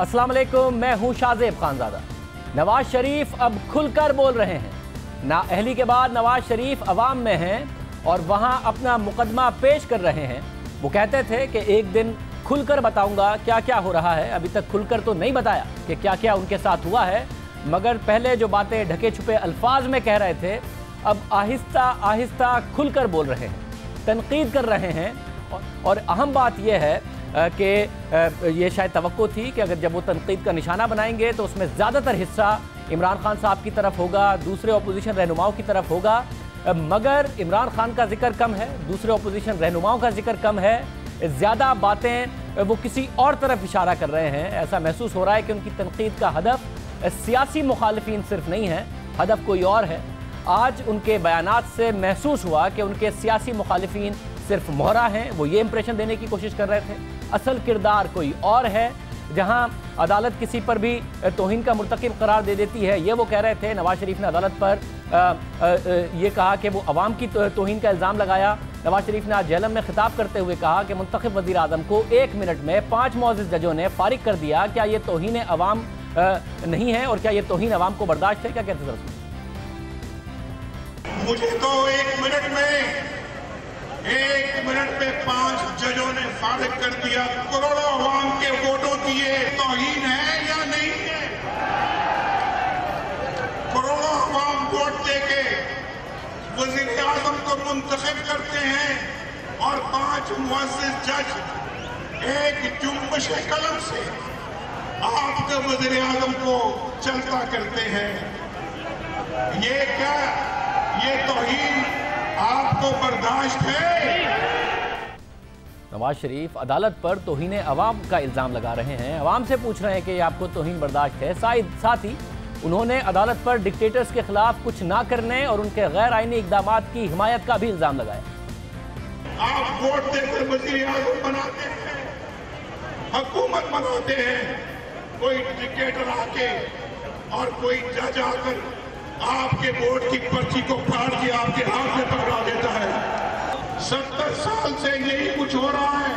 अस्सलाम वालेकुम, मैं हूं शाज़ेब खानज़ादा। नवाज शरीफ अब खुलकर बोल रहे हैं। नाअहली के बाद नवाज शरीफ अवाम में हैं और वहां अपना मुकदमा पेश कर रहे हैं। वो कहते थे कि एक दिन खुलकर बताऊंगा क्या क्या हो रहा है। अभी तक खुलकर तो नहीं बताया कि क्या क्या उनके साथ हुआ है, मगर पहले जो बातें ढके छुपे अल्फाज में कह रहे थे, अब आहिस्ता आहिस्ता खुलकर बोल रहे हैं, तनकीद कर रहे हैं। और अहम बात यह है कि ये शायद तवक्को थी कि अगर जब वो तनकीद का निशाना बनाएंगे तो उसमें ज़्यादातर हिस्सा इमरान खान साहब की तरफ होगा, दूसरे अपोजिशन रहनुमाओं की तरफ होगा, मगर इमरान खान का जिक्र कम है, दूसरे अपोजिशन रहनुमाओं का जिक्र कम है। ज़्यादा बातें वो किसी और तरफ इशारा कर रहे हैं। ऐसा महसूस हो रहा है कि उनकी तनकीद का हदफ सियासी मुखालिफिन सिर्फ नहीं है, हदफ कोई और है। आज उनके बयानात से महसूस हुआ कि उनके सियासी मुखालिफिन सिर्फ मोहरा हैं। वो ये इंप्रेशन देने की कोशिश कर रहे थे, असल किरदार कोई और है। जहां अदालत किसी पर भी तौहीन का मुर्तकिब करार दे देती है, ये वो कह रहे थे। नवाज शरीफ ने अदालत पर ये कहा कि वो अवाम की तौहीन का इल्ज़ाम लगाया। नवाज शरीफ ने आज जेलम में खिताब करते हुए कहा कि मुंतखब वज़ीर आज़म को 1 मिनट में 5 मुअज़्ज़िज़ जजों ने फारिग कर दिया। क्या ये तौहीन अवाम नहीं है और क्या ये तौहीन अवाम को बर्दाश्त है? क्या कहते हैं? मुझे तो 1 मिनट में 5 जजों ने फारिग कर दिया। करोड़ों अवाम के वोटों की ये तौहीन है या नहीं है? करोड़ों अवाम वोट देके वज़ीर आज़म को मुंतखब करते हैं और 5 मुअज़्ज़िज़ जज एक जुम्बिश कलम से आपके वज़ीर आज़म को चलता करते हैं। ये क्या, ये तौहीन आपको बर्दाश्त है? नवाज शरीफ अदालत पर तौहीन अवाम का इल्ज़ाम लगा रहे हैं, अवाम से पूछ रहे हैं कि आपको तौहीन बर्दाश्त है। साथ ही उन्होंने अदालत पर डिक्टेटर्स के खिलाफ कुछ ना करने और उनके गैर आईनी इक़दामात की हिमायत का भी इल्ज़ाम लगाया। आप वोट देकर वज़ीर आज़म बनाते हैं, हुकूमत बनाते हैं, कोई डिक्टेटर आके और कोई जज आकर आपके वोट की पर्ची को फाड़ के आपके हाथ में पकड़ा देता है। 70 साल से यही कुछ हो रहा है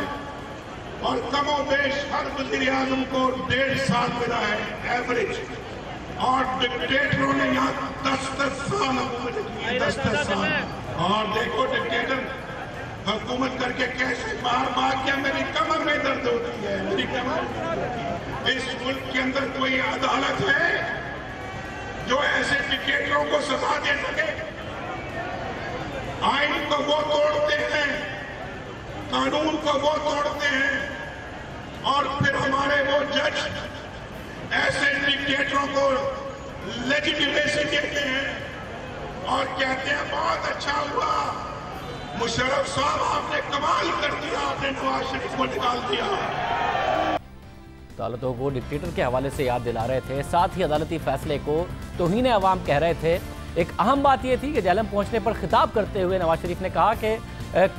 और कमोबेश हर वज़ीर आज़म को 1.5 साल मिला है एवरेज, और डिक्टेटरों ने यहाँ 10-10 साल हुकूमत की, 10-10 साल। और देखो डिक्टेटर हुकूमत करके कैसे बार क्या मेरी कमर में दर्द होती है, मेरी कमर। इस मुल्क के अंदर कोई अदालत है जो ऐसे डिक्टेटरों को सजा दे सके? आइन को वो तोड़ते हैं, कानून को वो तोड़ते हैं, और फिर हमारे वो जज ऐसे डिक्टेटरों को लेजिटिमेसी देते हैं और कहते हैं बहुत अच्छा हुआ मुशर्रफ साहब, आपने कमाल कर दिया, आपने नवाज शरीफ को निकाल दिया। अदालतों को डिक्टेटर के हवाले से याद दिला रहे थे, साथ ही अदालती फैसले को तौहीन अवाम कह रहे थे। एक अहम बात यह थी कि जेलम पहुंचने पर खिताब करते हुए नवाज शरीफ ने कहा कि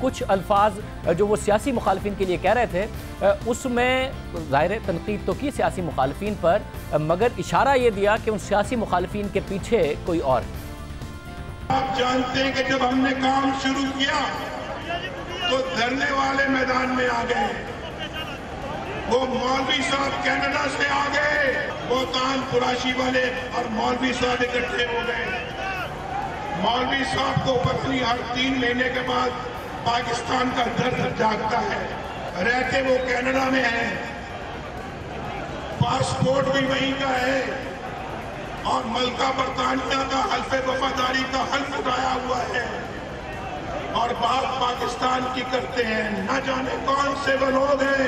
कुछ अल्फाज जो वो सियासी मुखालिफिन के लिए कह रहे थे, उसमें ज़ाहिर तनकीद तो की सियासी मुखालिफिन पर, मगर इशारा ये दिया कि उन सियासी मुखालिफिन के पीछे कोई और। आप जानते हैं कि जब हमने काम शुरू किया तो धरने वाले मैदान में आ गए, वो मौलवी साहब कनाडा से आ गए, वो कान कुराशी वाले और मौलवी साहब इकट्ठे हो गए। मौलवी साहब को पता नहीं हर 3 महीने के बाद पाकिस्तान का दर्द जागता है। रहते वो कनाडा में हैं, पासपोर्ट भी वहीं का है और मलका बरतानिया का हल्फे वफादारी का हल्फ उठाया हुआ है और बात पाकिस्तान की करते हैं। न जाने कौन से वो लोग हैं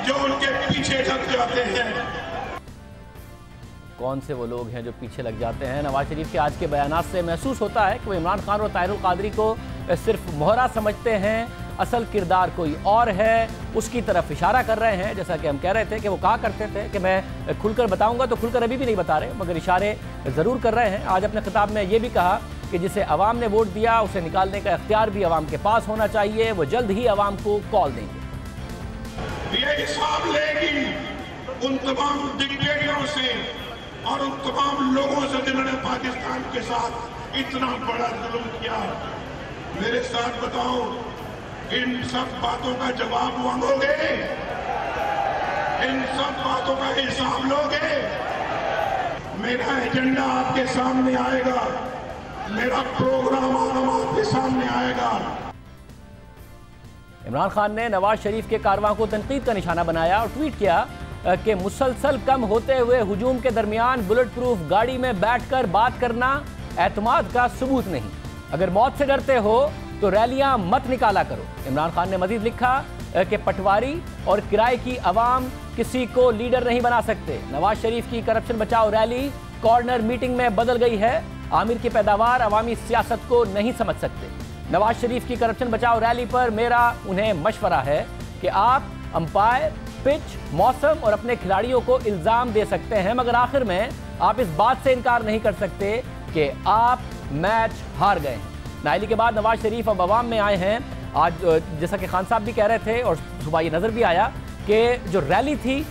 जो उनके पीछे लग जाते हैं। कौन से वो लोग हैं जो पीछे लग जाते हैं? नवाज शरीफ के आज के बयानात से महसूस होता है कि वो इमरान खान और ताहिरुल कादरी को सिर्फ मोहरा समझते हैं, असल किरदार कोई और है, उसकी तरफ इशारा कर रहे हैं। जैसा कि हम कह रहे थे कि वो कहा करते थे कि मैं खुलकर बताऊंगा, तो खुलकर अभी भी नहीं बता रहे, मगर इशारे ज़रूर कर रहे हैं। आज अपने खिताब में ये भी कहा कि जिसे अवाम ने वोट दिया उसे निकालने का इख्तियार भी अवाम के पास होना चाहिए। वो जल्द ही अवाम को कॉल देंगे। ये हिसाब लेगी उन तमाम डिक्टेटरों से और उन तमाम लोगों से जिन्होंने पाकिस्तान के साथ इतना बड़ा जुल्म किया। मेरे साथ बताओ, इन सब बातों का जवाब मांगोगे? इन सब बातों का हिसाब लोगे? मेरा एजेंडा आपके सामने आएगा, मेरा प्रोग्राम आपके सामने आएगा। इमरान खान ने नवाज शरीफ के कारवां को तनकीद का निशाना बनाया और ट्वीट किया कि मुसलसल कम होते हुए हुजूम के दरमियान बुलेट प्रूफ गाड़ी में बैठकर बात करना एतमाद का सबूत नहीं। अगर मौत से डरते हो तो रैलियां मत निकाला करो। इमरान खान ने मजीद लिखा कि पटवारी और किराए की आवाम किसी को लीडर नहीं बना सकते। नवाज शरीफ की करप्शन बचाओ रैली कॉर्नर मीटिंग में बदल गई है। आमिर की पैदावार अवामी सियासत को नहीं समझ सकते। नवाज शरीफ की करप्शन बचाओ रैली पर मेरा उन्हें मशवरा है कि आप अंपायर, पिच, मौसम और अपने खिलाड़ियों को इल्जाम दे सकते हैं, मगर आखिर में आप इस बात से इनकार नहीं कर सकते कि आप मैच हार गए हैं। नाअहली के बाद नवाज शरीफ अब अवाम में आए हैं। आज जैसा कि खान साहब भी कह रहे थे और सुबह ये नजर भी आया कि जो रैली थी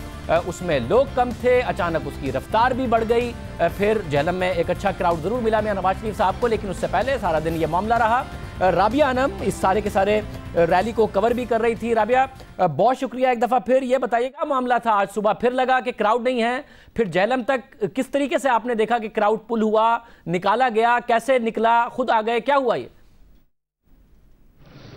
उसमें लोग कम थे, अचानक उसकी रफ्तार भी बढ़ गई। फिर जेहलम में एक अच्छा क्राउड जरूर मिला मियां नवाज शरीफ साहब को, लेकिन उससे पहले सारा दिन ये मामला रहा। राबिया अनम इस सारे के सारे रैली को कवर भी कर रही थी। राबिया, बहुत शुक्रिया एक दफ़ा फिर ये बताइएगा मामला था आज सुबह फिर लगा कि क्राउड नहीं है, फिर जेहलम तक किस तरीके से आपने देखा कि क्राउड पुल हुआ, निकाला गया, कैसे निकला, खुद आ गए, क्या हुआ ये?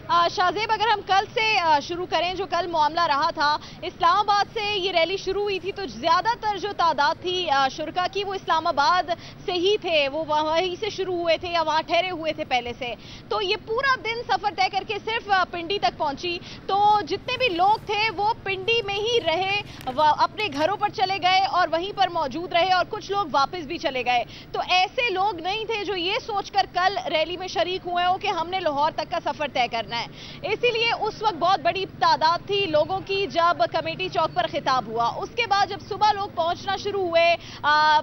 शाहजेब, अगर हम कल से शुरू करें, जो कल मामला रहा था, इस्लामाबाद से ये रैली शुरू हुई थी, तो ज़्यादातर जो तादाद थी शुरका की वो इस्लामाबाद से ही थे, वो वहीं से शुरू हुए थे या वहाँ ठहरे हुए थे पहले से। तो ये पूरा दिन सफ़र तय करके सिर्फ पिंडी तक पहुंची, तो जितने भी लोग थे वो पिंडी में ही रहे, अपने घरों पर चले गए और वहीं पर मौजूद रहे और कुछ लोग वापस भी चले गए। तो ऐसे लोग नहीं थे जो ये सोचकर कल रैली में शरीक हुए हो कि हमने लाहौर तक का सफ़र तय करना है। इसीलिए उस वक्त बहुत बड़ी तादाद थी लोगों की जब कमेटी चौक पर खिताब हुआ। उसके बाद जब सुबह लोग पहुंचना शुरू हुए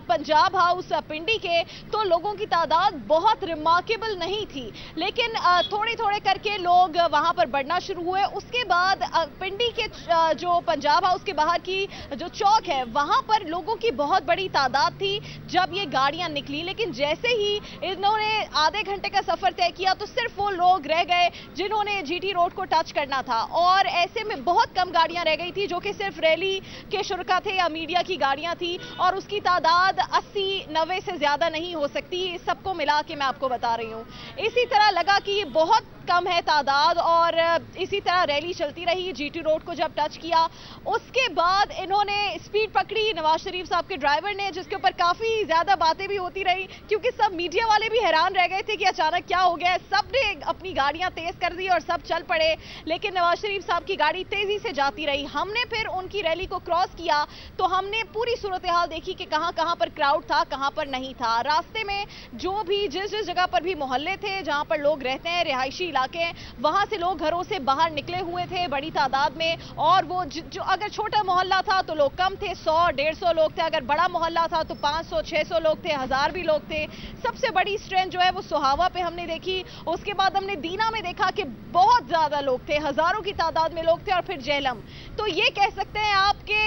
पंजाब हाउस पिंडी के, तो लोगों की तादाद बहुत रिमार्केबल नहीं थी, लेकिन थोड़े थोड़े करके लोग वहां पर बढ़ना शुरू हुए। उसके बाद पिंडी के जो पंजाब हाउस के बाहर की जो चौक है वहां पर लोगों की बहुत बड़ी तादाद थी जब ये गाड़ियां निकली, लेकिन जैसे ही इन्होंने आधे घंटे का सफर तय किया तो सिर्फ वो लोग रह गए जिन्होंने जीटी रोड को टच करना था, और ऐसे में बहुत कम गाड़ियां रह गई थी जो कि सिर्फ रैली के शुरका थे या मीडिया की गाड़ियां थी, और उसकी तादाद 80-90 से ज्यादा नहीं हो सकती। इस सबको मिला के मैं आपको बता रही हूं। इसी तरह लगा कि ये बहुत कम है तादाद, और इसी तरह रैली चलती रही। जीटी रोड को जब टच किया उसके बाद इन्होंने स्पीड पकड़ी नवाज शरीफ साहब के ड्राइवर ने, जिसके ऊपर काफी ज्यादा बातें भी होती रही, क्योंकि सब मीडिया वाले भी हैरान रह गए थे कि अचानक क्या हो गया। सबने अपनी गाड़ियां तेज कर दी और सब चल पड़े, लेकिन नवाज शरीफ साहब की गाड़ी तेजी से जाती रही। हमने फिर उनकी रैली को क्रॉस किया तो हमने पूरी सूरत हाल देखी कि कहां कहां पर क्राउड था, कहां पर नहीं था। रास्ते में जो भी जिस जगह पर भी मोहल्ले थे जहां पर लोग रहते हैं, रिहायशी इलाके, वहां से लोग घरों से बाहर निकले हुए थे बड़ी तादाद में, और वो जो अगर छोटा मोहल्ला था तो लोग कम थे, 100-150 लोग थे, अगर बड़ा मोहल्ला था तो 500-600 लोग थे, 1000 भी लोग थे। सबसे बड़ी स्ट्रेंथ जो है वो सोहावा पे हमने देखी। उसके बाद हमने दीना में देखा कि बहुत ज्यादा लोग थे, हजारों की तादाद में लोग थे, और फिर जेहलम। तो ये कह सकते हैं आपके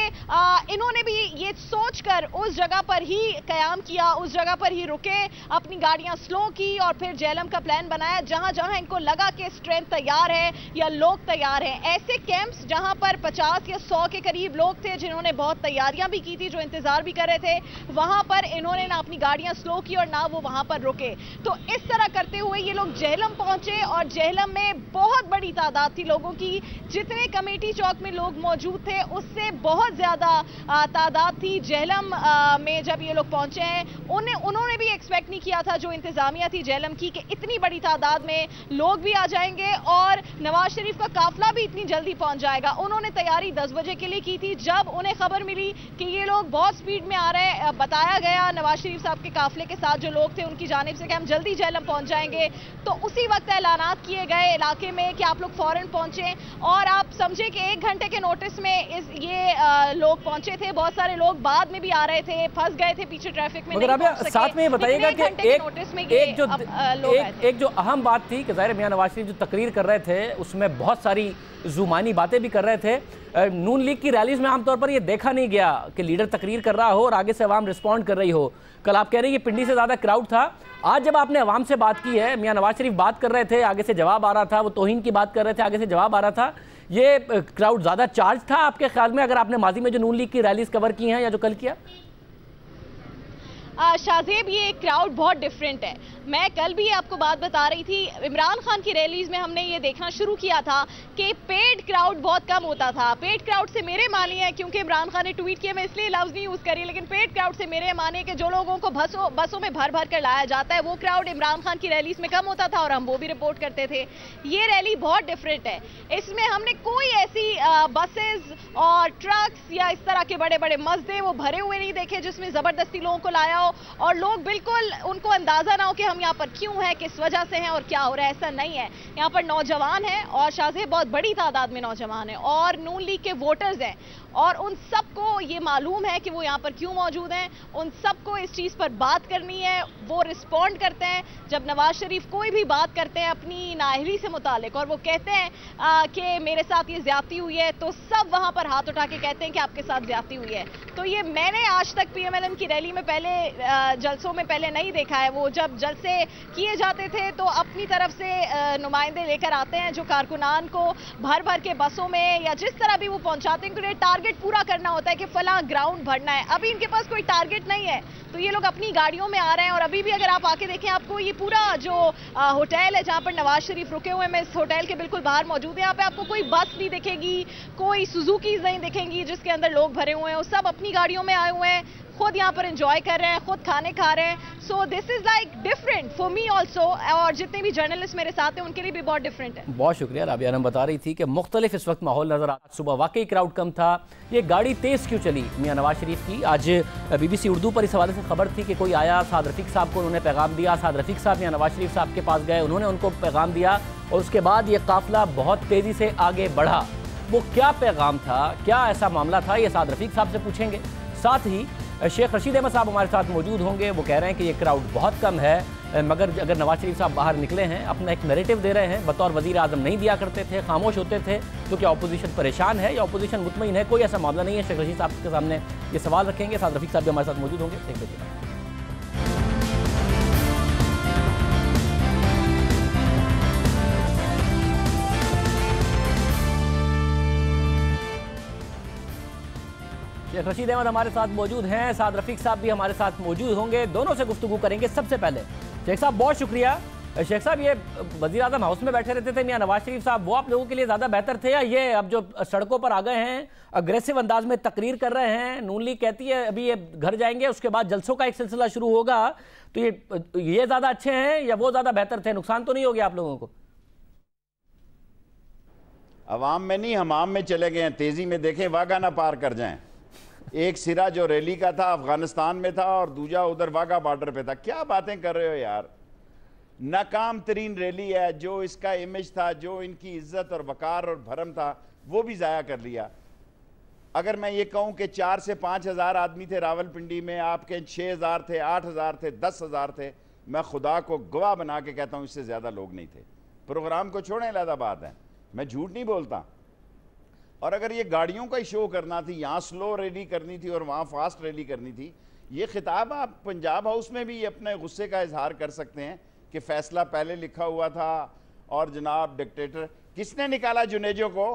इन्होंने भी ये सोचकर उस जगह पर ही कयाम किया, उस जगह पर ही रुके, अपनी गाड़ियां स्लो की और फिर जेहलम का प्लान बनाया जहां जहां इनको लगा कि स्ट्रेंथ तैयार है या लोग तैयार हैं। ऐसे कैंप्स जहां पर 50 या 100 के करीब लोग थे जिन्होंने बहुत तैयारियां भी की थी, जो इंतजार भी कर रहे थे, वहां पर इन्होंने ना अपनी गाड़ियां स्लो की और ना वो वहां पर रुके। तो इस तरह करते हुए ये लोग जेहलम पहुंचे, और जेहलम में बहुत बड़ी तादाद थी लोगों की। जितने कमेटी चौक में लोग मौजूद थे उससे बहुत ज्यादा तादाद थी जेहलम में जब ये लोग पहुंचे हैं। उन्होंने भी एक्सपेक्ट नहीं किया था, जो इंतजामिया थी जेहलम की, कि इतनी बड़ी तादाद में लोग भी आ जाएंगे और नवाज शरीफ का काफिला भी इतनी जल्दी पहुंच जाएगा। उन्होंने तैयारी 10 बजे के लिए की थी। जब उन्हें खबर मिली कि ये लोग बहुत स्पीड में आ रहे हैं, बताया गया नवाज शरीफ साहब के काफिले के साथ जो लोग थे उनकी जानिब से कि हम जल्दी जेहलम पहुंच जाएंगे, तो उसी वक्त ऐलानात किए गए इलाके में कि आप लोग फौरन पहुंचे। और आप समझे कि 1 घंटे के नोटिस में ये लोग पहुंचे थे। बहुत सारे लोग बाद में भी आ रहे थे, फंस गए थे पीछे ट्रैफिक में, नहीं पहुंच सके। साथ में ये बताइएगा कि एक जो अहम बात थी कि ज़ाहिर मियां नवाज शरीफ जो तकरीर कर रहे थे उसमें बहुत सारी जुमानी बातें भी कर रहे थे। नून लीग की रैलीज में आमतौर पर यह देखा नहीं गया कि लीडर तकरीर कर रहा हो और आगे से अवाम रिस्पॉन्ड कर रही हो। कल आप कह रहे हैं कि पिंडी से ज़्यादा क्राउड था। आज जब आपने अवाम से बात की है, मियां नवाज शरीफ बात कर रहे थे, आगे से जवाब आ रहा था, वो तौहीन की बात कर रहे थे, आगे से जवाब आ रहा था, ये क्राउड ज़्यादा चार्ज था आपके ख्याल में, अगर आपने माजी में जो नून लीग की रैलीज कवर की हैं या जो कल किया? शाहजेब, ये क्राउड बहुत डिफरेंट है। मैं कल भी आपको बात बता रही थी, इमरान खान की रैलीज में हमने ये देखना शुरू किया था कि पेड क्राउड बहुत कम होता था। पेड क्राउड से मेरे मानिए है, क्योंकि इमरान खान ने ट्वीट किया, मैं इसलिए लफ्ज नहीं यूज करी, लेकिन पेड क्राउड से मेरे मानिए कि जो लोगों को बसों में भर भर कर लाया जाता है, वो क्राउड इमरान खान की रैलीज में कम होता था और हम वो भी रिपोर्ट करते थे। ये रैली बहुत डिफरेंट है। इसमें हमने कोई ऐसी बसेज और ट्रक्स या इस तरह के बड़े बड़े मस्दे वो भरे हुए नहीं देखे जिसमें जबरदस्ती लोगों को लाया हो और लोग बिल्कुल उनको अंदाजा ना हो कि हम यहाँ पर क्यों हैं, किस वजह से हैं और क्या हो रहा है। ऐसा नहीं है। यहाँ पर नौजवान हैं और शाहजेब बहुत बड़ी तादाद में नौजवान हैं और नून लीग के वोटर्स हैं और उन सबको ये मालूम है कि वो यहाँ पर क्यों मौजूद हैं। उन सबको इस चीज़ पर बात करनी है। वो रिस्पॉन्ड करते हैं जब नवाज शरीफ कोई भी बात करते हैं अपनी नाअहली से मुतालिक और वो कहते हैं कि मेरे साथ ये ज्यादती हुई है, तो सब वहाँ पर हाथ उठा के कहते हैं कि आपके साथ ज्यादती हुई है। तो ये मैंने आज तक PMLN की रैली में पहले जलसों में पहले नहीं देखा है। वो जब जलसे किए जाते थे तो अपनी तरफ से नुमाइंदे लेकर आते हैं जो कारकुनान को भर भर के बसों में या जिस तरह भी वो पहुंचाते हैं, उन्हें टारगेट पूरा करना होता है कि फला ग्राउंड भरना है। अभी इनके पास कोई टारगेट नहीं है, तो ये लोग अपनी गाड़ियों में आ रहे हैं। और अभी भी अगर आप आके देखें, आपको ये पूरा जो होटल है जहां पर नवाज शरीफ रुके हुए हैं, मैं इस होटल के बिल्कुल बाहर मौजूद है। यहाँ पे आपको कोई बस नहीं दिखेगी, कोई सुजुकीज नहीं दिखेंगी जिसके अंदर लोग भरे हुए हैं। वो सब अपनी गाड़ियों में आए हुए हैं, खुद यहाँ पर एंजॉय कर रहे हैं, खुद खाने खा रहे हैं। So this is like different for me also, और जितने भी जर्नलिस्ट मेरे साथ हैं उनके लिए भी बहुत डिफरेंट है। बहुत शुक्रिया। राबिया हम बता रही थी कि मुख्तलिफ इस वक्त माहौल नजर आ। सुबह वाकई क्राउड कम था। ये गाड़ी तेज क्यों चली मियां नवाज शरीफ की? आज BBC उर्दू पर इस हवाले से खबर थी कि कोई आया, साद रफीक साहब को उन्होंने पैगाम दिया, साद रफीक साहब मियां नवाज शरीफ साहब के पास गए, उन्होंने उनको पैगाम दिया और उसके बाद ये काफिला बहुत तेजी से आगे बढ़ा। वो क्या पैगाम था, क्या ऐसा मामला था, ये साद रफीक साहब से पूछेंगे। साथ ही शेख रशीद अहमद साहब हमारे साथ मौजूद होंगे। वो कह रहे हैं कि ये क्राउड बहुत कम है, मगर अगर नवाज शरीफ साहब बाहर निकले हैं, अपना एक नैरेटिव दे रहे हैं, बतौर वज़ीर आज़म नहीं दिया करते थे, खामोश होते थे, तो क्या अपोजिशन परेशान है या अपोजिशन मुतमईन है? कोई ऐसा मामला नहीं है। शेख रशीद साहब के सामने ये सवाल रखेंगे। साद रफीक साहब भी हमारे साथ मौजूद होंगे। देख लीजिए। शेख रशीद अहमद हमारे साथ मौजूद हैं, साद रफीक साहब भी हमारे साथ मौजूद होंगे, दोनों से गुफ्तगू करेंगे। सबसे पहले शेख साहब बहुत शुक्रिया। शेख साहब, ये वज़ीर आज़म हाउस में बैठे रहते थे मियां नवाज शरीफ साहब, वो आप लोगों के लिए ज़्यादा बेहतर थे या ये अब जो सड़कों पर आ गए हैं, अग्रेसिव अंदाज में तकरीर कर रहे हैं? नून लीग कहती है अभी ये घर जाएंगे, उसके बाद जलसों का एक सिलसिला शुरू होगा, तो ये ज़्यादा अच्छे हैं या वो ज़्यादा बेहतर थे? नुकसान तो नहीं हो गया आप लोगों को? अवाम में नहीं, हमाम में चले गए हैं। तेजी में देखें, वाघा ना पार कर जाएं। एक सिरा जो रैली का था अफगानिस्तान में था और दूजा उधर वाघा बॉर्डर पे था। क्या बातें कर रहे हो यार, नाकाम तरीन रैली है। जो इसका इमेज था, जो इनकी इज्जत और वकार और भरम था, वो भी ज़ाया कर लिया। अगर मैं ये कहूँ कि 4 से 5 हज़ार आदमी थे रावलपिंडी में, आपके 6 हज़ार थे, 8 हज़ार थे, 10 हज़ार थे, मैं खुदा को गवाह बना के कहता हूँ इससे ज़्यादा लोग नहीं थे। प्रोग्राम को छोड़ें, अलग बात है, मैं झूठ नहीं बोलता। और अगर ये गाड़ियों का ही शो करना थी, यहाँ स्लो रैली करनी थी और वहाँ फास्ट रैली करनी थी, ये खिताब आप पंजाब हाउस में भी अपने गुस्से का इजहार कर सकते हैं कि फैसला पहले लिखा हुआ था और जनाब डिक्टेटर। किसने निकाला जुनेजो को?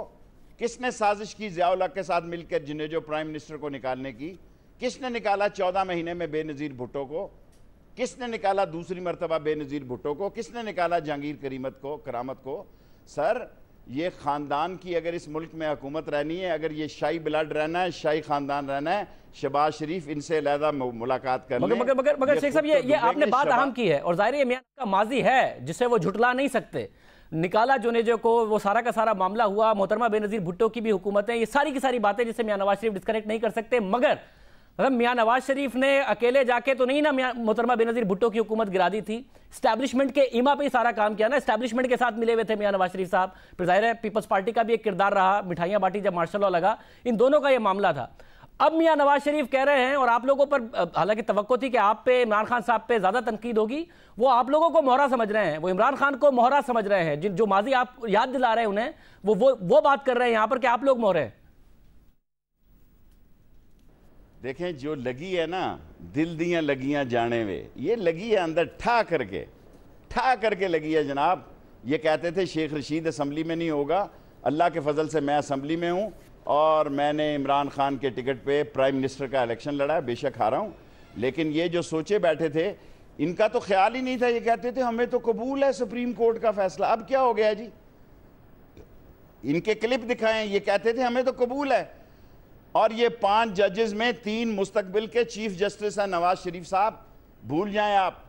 किसने साजिश की ज़िया-उल हक के साथ मिलकर जुनेजो प्राइम मिनिस्टर को निकालने की? किसने निकाला 14 महीने में बेनज़ीर भुट्टो को? किसने निकाला दूसरी मरतबा बेनज़ीर भुट्टो को? किसने निकाला जहांगीर करामत को? सर, ये ख़ानदान की अगर इस मुल्क में हुकूमत रहनी है, अगर ये शाही ब्लड रहना है, शाही ख़ानदान रहना है, शहबाज शरीफ इनसे अलहदा मुलाकात कर लें। मगर शेख साहब, ये आपने बात अहम की है और जाहिर है मियां का माजी है जिसे वो झुटला नहीं सकते। निकाला जुनेजो को, वो सारा का सारा मामला हुआ, मोहतरमा बेनज़ीर भुट्टो की भी हुकूमत है, ये सारी की सारी बातें जिसे मियां नवाज शरीफ डिस्कनेक्ट नहीं कर सकते। मगर मियां नवाज शरीफ ने अकेले जाके तो नहीं ना मोहतरमा बेनज़ीर भुट्टो की हुकूमत गिरा दी थी, स्टैब्लिशमेंट के ईमा पे ही सारा काम किया ना। स्टैब्लिशमेंट के साथ मिले हुए थे मियां नवाज शरीफ साहब, फिर जाहिर है पीपल्स पार्टी का भी एक किरदार रहा, मिठाइयां बांटी जब मार्शल लॉ लगा, इन दोनों का ये मामला था। अब मियां नवाज शरीफ कह रहे हैं और आप लोगों पर हालांकि तवक्को थी कि आप पे, इमरान खान साहब पे ज्यादा तनकीद होगी, वो आप लोगों को मोहरा समझ रहे हैं, वो इमरान खान को मोहरा समझ रहे हैं, जो माजी आप याद दिला रहे हैं उन्हें, वो बात कर रहे हैं यहां पर कि आप लोग मोहरे हैं। देखें, जो लगी है ना, दिल दियां लगियां जाने वे, ये लगी है अंदर ठा करके लगी है जनाब। ये कहते थे शेख रशीद असम्बली में नहीं होगा, अल्लाह के फजल से मैं असम्बली में हूँ और मैंने इमरान खान के टिकट पे प्राइम मिनिस्टर का इलेक्शन लड़ा है, बेशक हारा हूँ, लेकिन ये जो सोचे बैठे थे इनका तो ख्याल ही नहीं था। ये कहते थे हमें तो कबूल है सुप्रीम कोर्ट का फैसला। अब क्या हो गया जी, इनके क्लिप दिखाएं, ये कहते थे हमें तो कबूल है। और ये 5 जजेस में 3 मुस्तकबिल के चीफ जस्टिस हैं नवाज शरीफ साहब। भूल जाएं आप,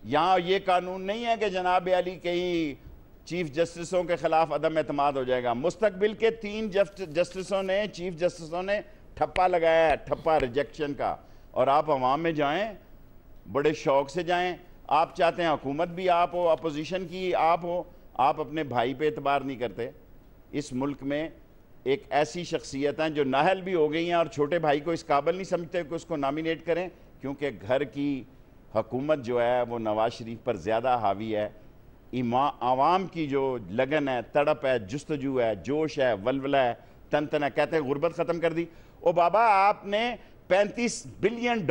यहां ये कानून नहीं है कि जनाब अली कहीं चीफ जस्टिसों के खिलाफ अदम एतमाद हो जाएगा। मुस्तकबिल के 3 जस्टिसों ने, चीफ जस्टिसों ने ठप्पा लगाया है, ठप्पा रिजेक्शन का। और आप अवाम में जाएं, बड़े शौक से जाएं। आप चाहते हैं हुकूमत भी आप हो, अपोजिशन की आप हो, आप अपने भाई पे एतबार नहीं करते। इस मुल्क में एक ऐसी शख्सियत हैं जो नाहल भी हो गई हैं और छोटे भाई को इस काबिल नहीं समझते कि उसको नॉमिनेट करें, क्योंकि घर की हुकूमत जो है वो नवाज शरीफ पर ज़्यादा हावी है। आवाम की जो लगन है, तड़प है, जुस्तजू है, जोश है, वलवला है, तन है। कहते हैं गुर्बत ख़त्म कर दी। ओ बाबा, आपने $35 बिलियन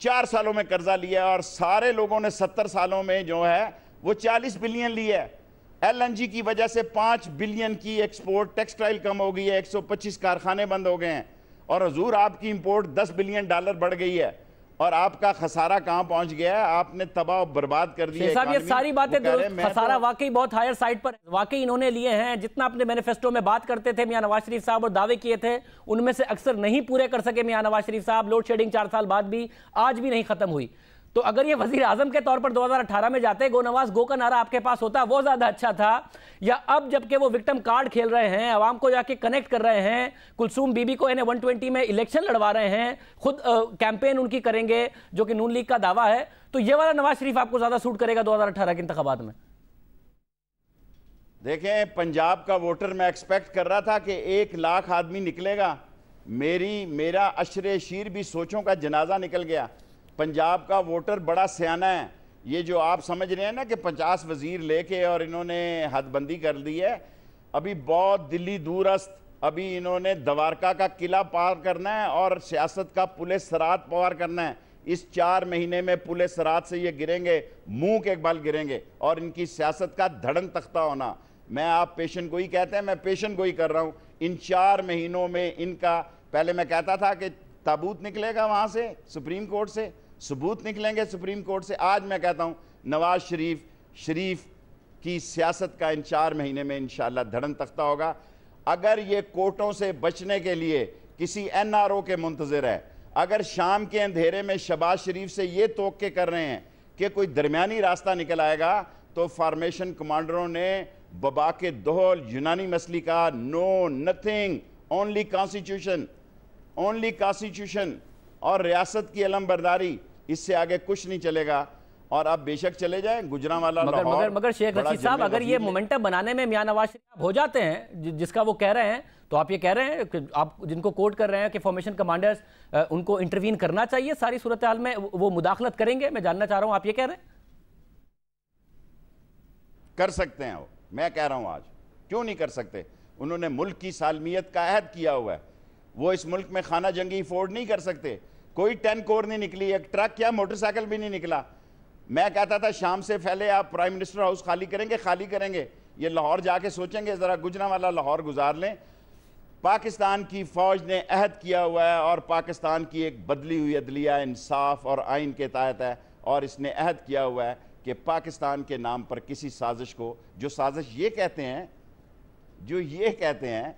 4 सालों में कर्जा लिया और सारे लोगों ने 70 सालों में जो है वो 40 बिलियन लिया है। LNG की वजह से 5 बिलियन की एक्सपोर्ट, टेक्सटाइल कम हो गई है, 125 कारखाने बंद हो गए हैं और हजूर आपकी इंपोर्ट $10 बिलियन बढ़ गई है और आपका खसारा कहां पहुंच गया है? आपने तबाह बर्बाद कर दिया। साहब ये सारी बातें खसारा वाकई बहुत हायर साइड पर वाकई इन्होंने लिए हैं। जितना अपने मैनिफेस्टो में बात करते थे मियां नवाज शरीफ साहब और दावे किए थे, उनमें से अक्सर नहीं पूरे कर सके मियां नवाज शरीफ साहब। लोड शेडिंग 4 साल बाद भी आज भी नहीं खत्म हुई। तो अगर ये वजीर आजम के तौर पर 2018 में जाते, गो नवाज गो का नारा आपके पास होता, वो ज्यादा अच्छा था, या अब जबकि वो विक्टिम कार्ड खेल रहे हैं, आवाम को जाके कनेक्ट कर रहे हैं, कुलसूम बीबी को इन्हें 120 में इलेक्शन लड़वा रहे हैं, खुद कैंपेन उनकी करेंगे जो कि नून लीग का दावा है, तो ये वाला नवाज शरीफ आपको ज्यादा सूट करेगा 2018 के इंतखाबात में? देखें, पंजाब का वोटर मैं एक्सपेक्ट कर रहा था कि 1 लाख आदमी निकलेगा। मेरा अशरे शीर भी सोचों का जनाजा निकल गया। पंजाब का वोटर बड़ा सियाना है। ये जो आप समझ रहे हैं ना कि 50 वजीर लेके और इन्होंने हदबंदी कर दी है, अभी बहुत दिल्ली दूरस्त, अभी इन्होंने द्वारका का किला पार करना है और सियासत का पुले सरात पार करना है। इस 4 महीने में पुले सरात से ये गिरेंगे, मुंह के बल गिरेंगे और इनकी सियासत का धड़न तख्ता होना। मैं, आप पेशन गोई कहते हैं, मैं पेशन गोई कर रहा हूं। इन 4 महीनों में इनका, पहले मैं कहता था कि ताबूत निकलेगा वहां से, सुप्रीम कोर्ट से सबूत निकलेंगे सुप्रीम कोर्ट से। आज मैं कहता हूं नवाज शरीफ की सियासत का इन 4 महीने में इंशाअल्लाह धड़न तख्ता होगा। अगर ये कोर्टों से बचने के लिए किसी NRO के मुंतजर है, अगर शाम के अंधेरे में शहबाज शरीफ से ये तोक़े कर रहे हैं कि कोई दरमियानी रास्ता निकल आएगा, तो फॉर्मेशन कमांडरों ने बबा के दोहल यूनानी मसली का नो, नथिंग, ओनली कॉन्स्टिट्यूशन और रियासत की अलमबरदारी, इससे आगे कुछ नहीं चलेगा। और अब बेशक चले जाए गुजरांवाला, मगर शेख रशीद साहब, अगर ये मोमेंटम बनाने में मियां नवाज शरीफ हो जाते हैं जिसका वो कह रहे हैं, तो आप ये कह रहे हैं कि आप जिनको कोट कर रहे हैं कि फॉर्मेशन कमांडर्स उनको इंटरवीन करना चाहिए सारी सूरत हाल में, वो मुदाखलत करेंगे? मैं जानना चाह रहा हूं, आप ये कह रहे हैं? कर सकते हैं वो, मैं कह रहा हूं आज, क्यों नहीं कर सकते? उन्होंने मुल्क की सालमियत का अहद किया हुआ है। वो इस मुल्क में खाना जंगी अफोर्ड नहीं कर सकते। कोई 10 कोर नहीं निकली, एक ट्रक क्या मोटरसाइकिल भी नहीं निकला। मैं कहता था शाम से पहले आप प्राइम मिनिस्टर हाउस खाली करेंगे। ये लाहौर जाके सोचेंगे, जरा गुजरांवाला लाहौर गुजार लें। पाकिस्तान की फौज ने अहद किया हुआ है और पाकिस्तान की एक बदली हुई अदलिया इंसाफ और आइन के तहत है, और इसने अहद किया हुआ है कि पाकिस्तान के नाम पर किसी साजिश को, जो साजिश ये कहते हैं